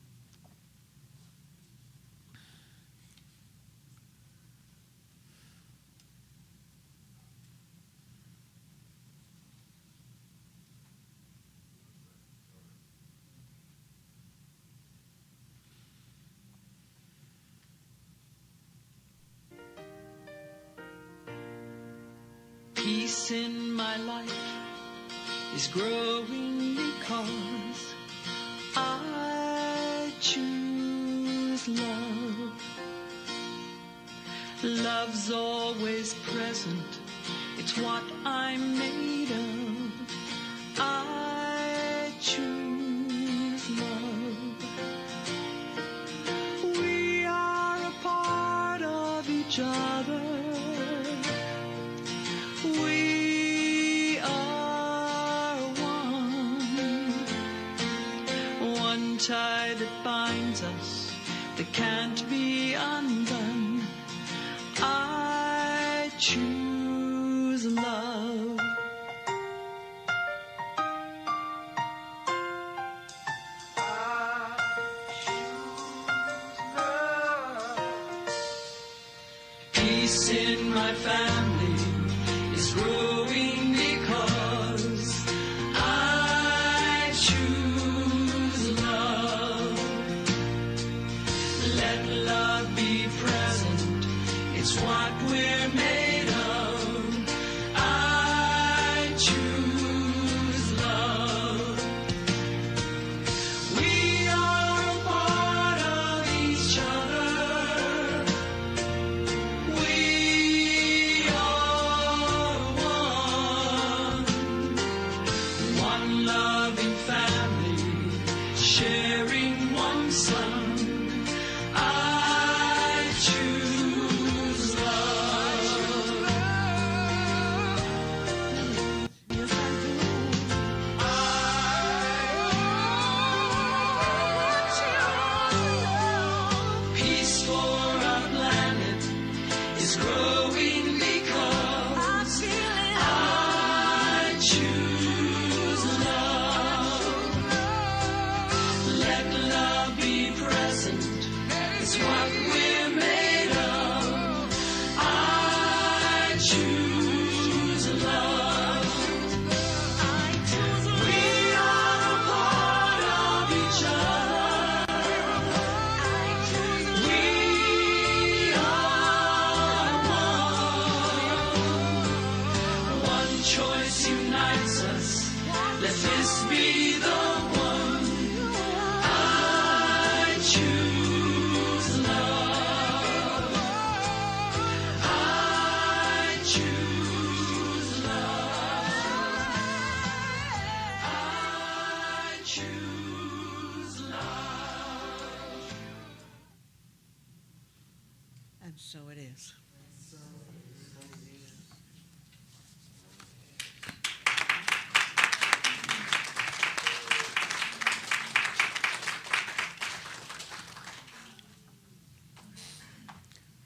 Peace in my life is growing because I choose love. Love's always present, it's what I'm made of. I choose love. We are a part of each other. We are one tie that binds us, that can't be undone. I choose love. Peace in my family is growing because I choose love. Let love be present, it's what we're made of. I choose love. We are a part of each other. We are one loving family, sharing one son. I choose love. Yes, I do. Peace for our planet is growing because I choose love. Let love be present, it's what we're made of. I choose love. We are a part of each other. We are one choice unites us. Let this be the one. I choose love. I choose love. I choose love. And so it is.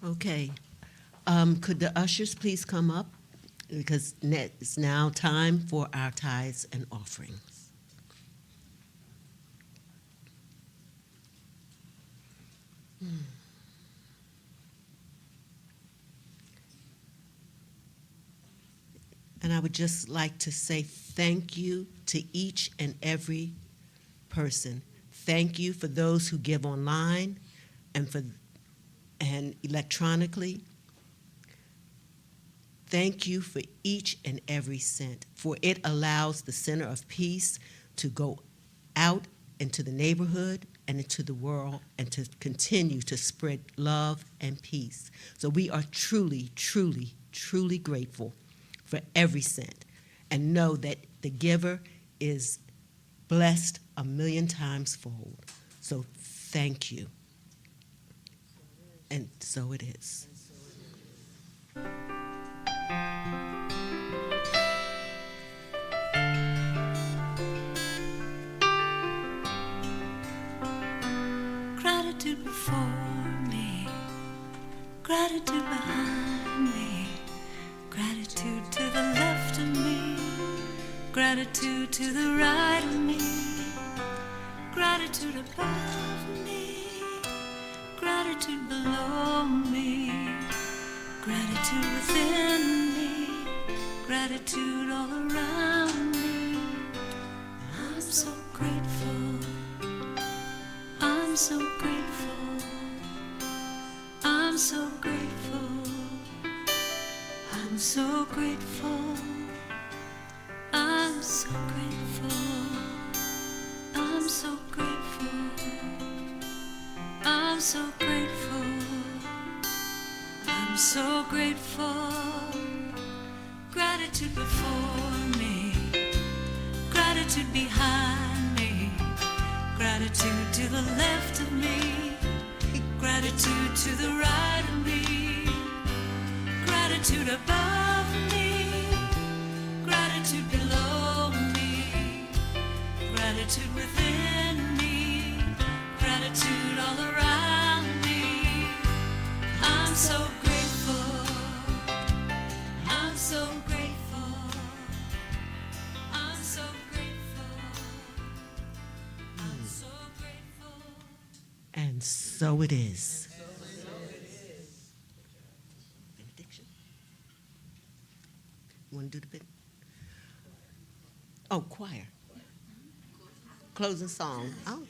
Okay. Could the ushers please come up? Because it's now time for our tithes and offerings. And I would just like to say thank you to each and every person. Thank you for those who give online and electronically. Thank you for each and every cent, for it allows the Center of Peace to go out into the neighborhood and into the world and to continue to spread love and peace. So we are truly, truly, truly grateful for every cent, and know that the giver is blessed 1,000,000 times fold. So thank you. And so it is. Gratitude before me, gratitude behind me, gratitude to the left of me, gratitude to the right of me, gratitude above me, gratitude below me, gratitude within me, gratitude all around me. I'm so grateful, I'm so grateful, I'm so grateful, I'm so grateful. so grateful. I'm so grateful. I'm so grateful. I'm so grateful. Gratitude before me, gratitude behind me, gratitude to the left of me, gratitude to the right of me, gratitude above me, gratitude below me, gratitude within me, gratitude all around me. I'm so grateful. I'm so grateful. I'm so grateful. I'm so grateful. And so it is. Benediction. You want to do the bit? Oh, choir. Closing song. Oh.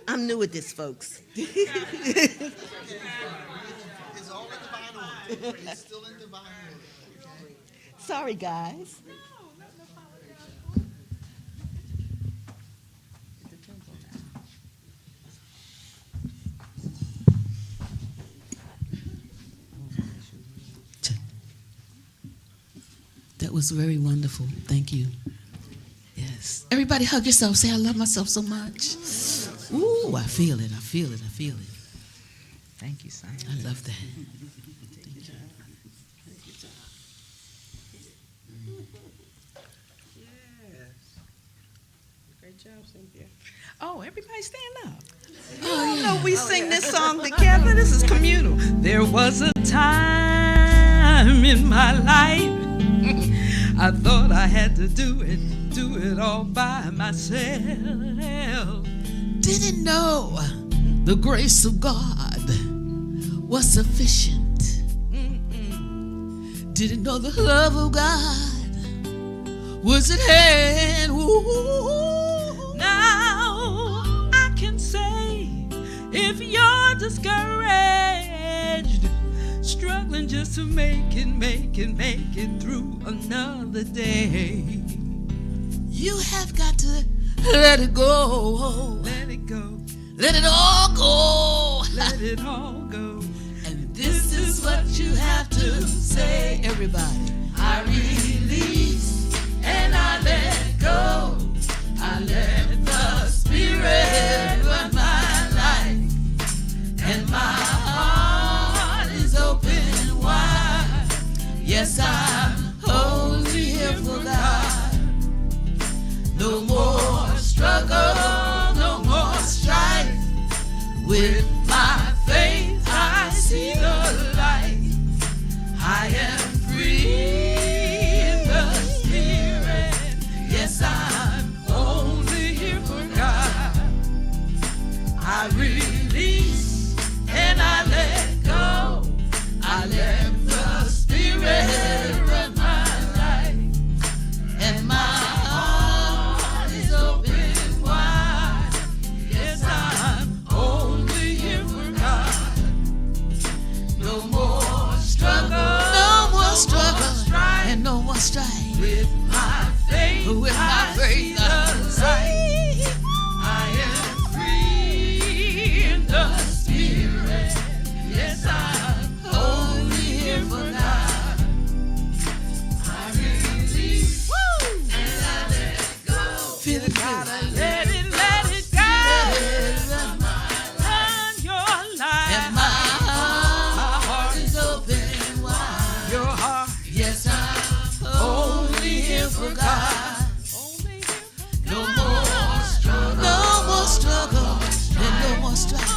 I'm new at this, folks. It's all in divine order. It's still in divine order. Okay? Sorry, guys. That was very wonderful. Thank you. Yes. Everybody hug yourself. Say, I love myself so much. Ooh, I feel it. I feel it. I feel it. Thank you, son. I love that. Great job, Cynthia. Oh, everybody stand up. Oh, You know we sing this song together. This is communal. There was a time in my life I thought I had to do it all by myself. Didn't know the grace of God was sufficient. Didn't know the love of God was at hand. Ooh. Now I can say, if you're discouraged, struggling just to make it through another day, you have got to let it go. let it go, Let it all go. let it all go. And this is what you have to say, everybody. I release and I let go. I let the Spirit run my life. And my heart is open wide. Yes, I'm only here for God. No more struggle, no more strife. With my faith, I see the light. I am free in the Spirit. Yes, I'm only here for God. I release and I let go. I let the Spirit run my life. And my heart is open wide. Yes, I'm only here for God. No more struggle, no more struggle, and no more strife. With my faith, I see I am free in the Spirit. Yes, I'm only here for God. I release and I let go. Feel it, gotta let it go. Run your life. And my heart is open wide. Your heart, Yes, I'm only here for God. No more struggle, and no more strife.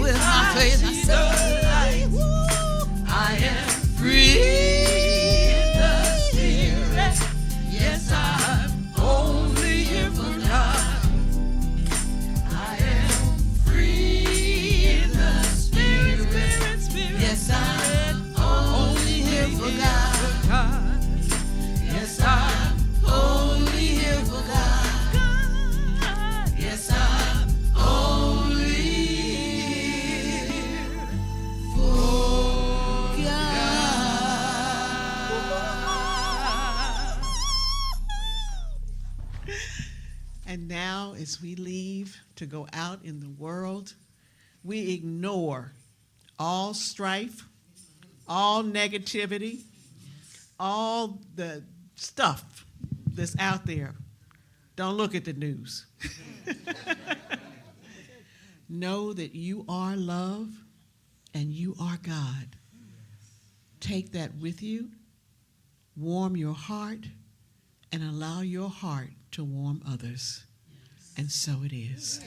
With my faith, I say, I am free in the Spirit. Yes, I'm only And now, as we leave to go out in the world, we ignore all strife, all negativity, all the stuff that's out there. Don't look at the news. Know that you are love and you are God. Take that with you, warm your heart, and allow your heart to warm others. And so it is.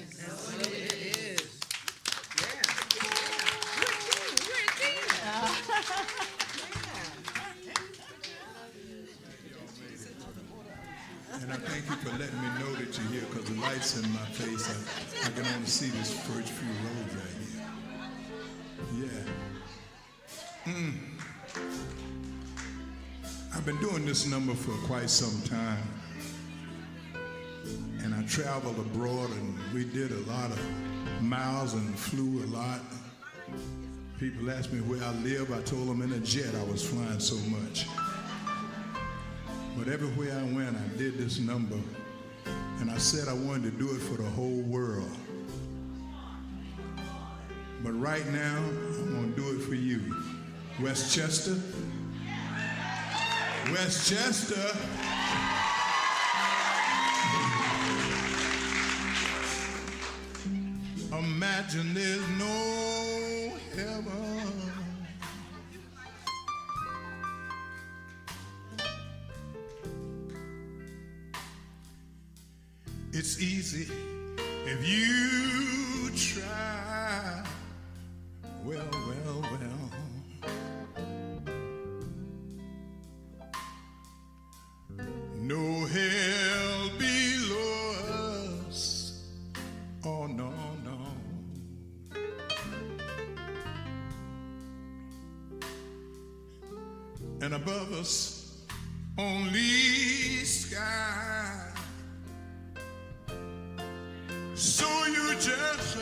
And I thank you for letting me know that you're here, because the light's in my face. I can only see this first few rows right here. Yeah. I've been doing this number for quite some time. And I traveled abroad, and we did a lot of miles and flew a lot. People asked me where I live. I told them in a jet I was flying so much. But everywhere I went, I did this number, and I said I wanted to do it for the whole world. But right now, I'm going to do it for you. Westchester. Westchester. Imagine there's no heaven. It's easy if you try. Well, well, well. No hell below us. Oh, no, no. And above us, only sky. So you just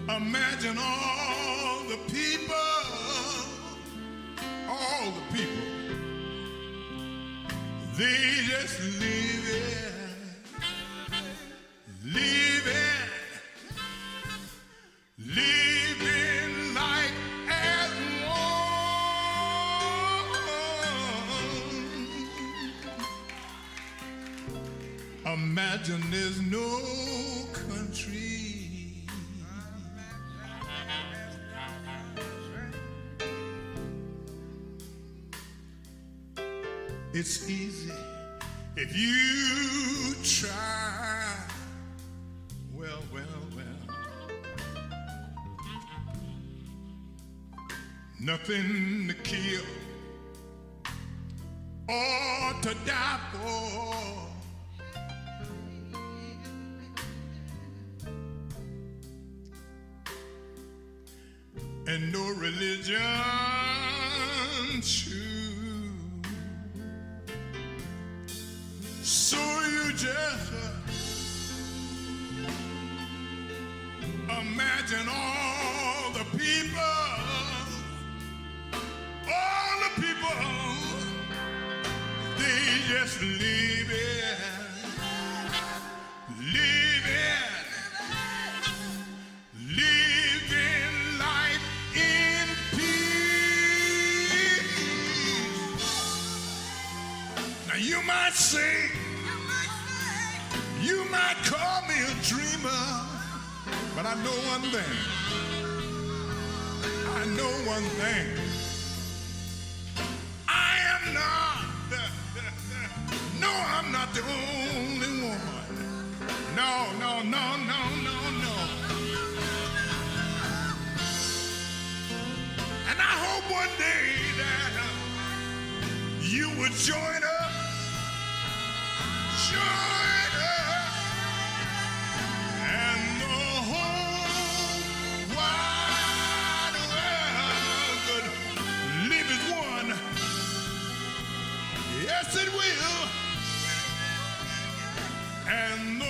imagine all the people, they just living like as one. Imagine there's no country. It's easy if you try. Well, well, well. Nothing to kill or to die for. And no religion true. So you just imagine all the people, they just living life in peace. Now you might say, you might call me a dreamer, but I know one thing. I know one thing. I am not, no, I'm not the only one. No, no, no, no, no, no. And I hope one day that you would join us. Join us. And the whole wide world could live as one. Yes, it will. And the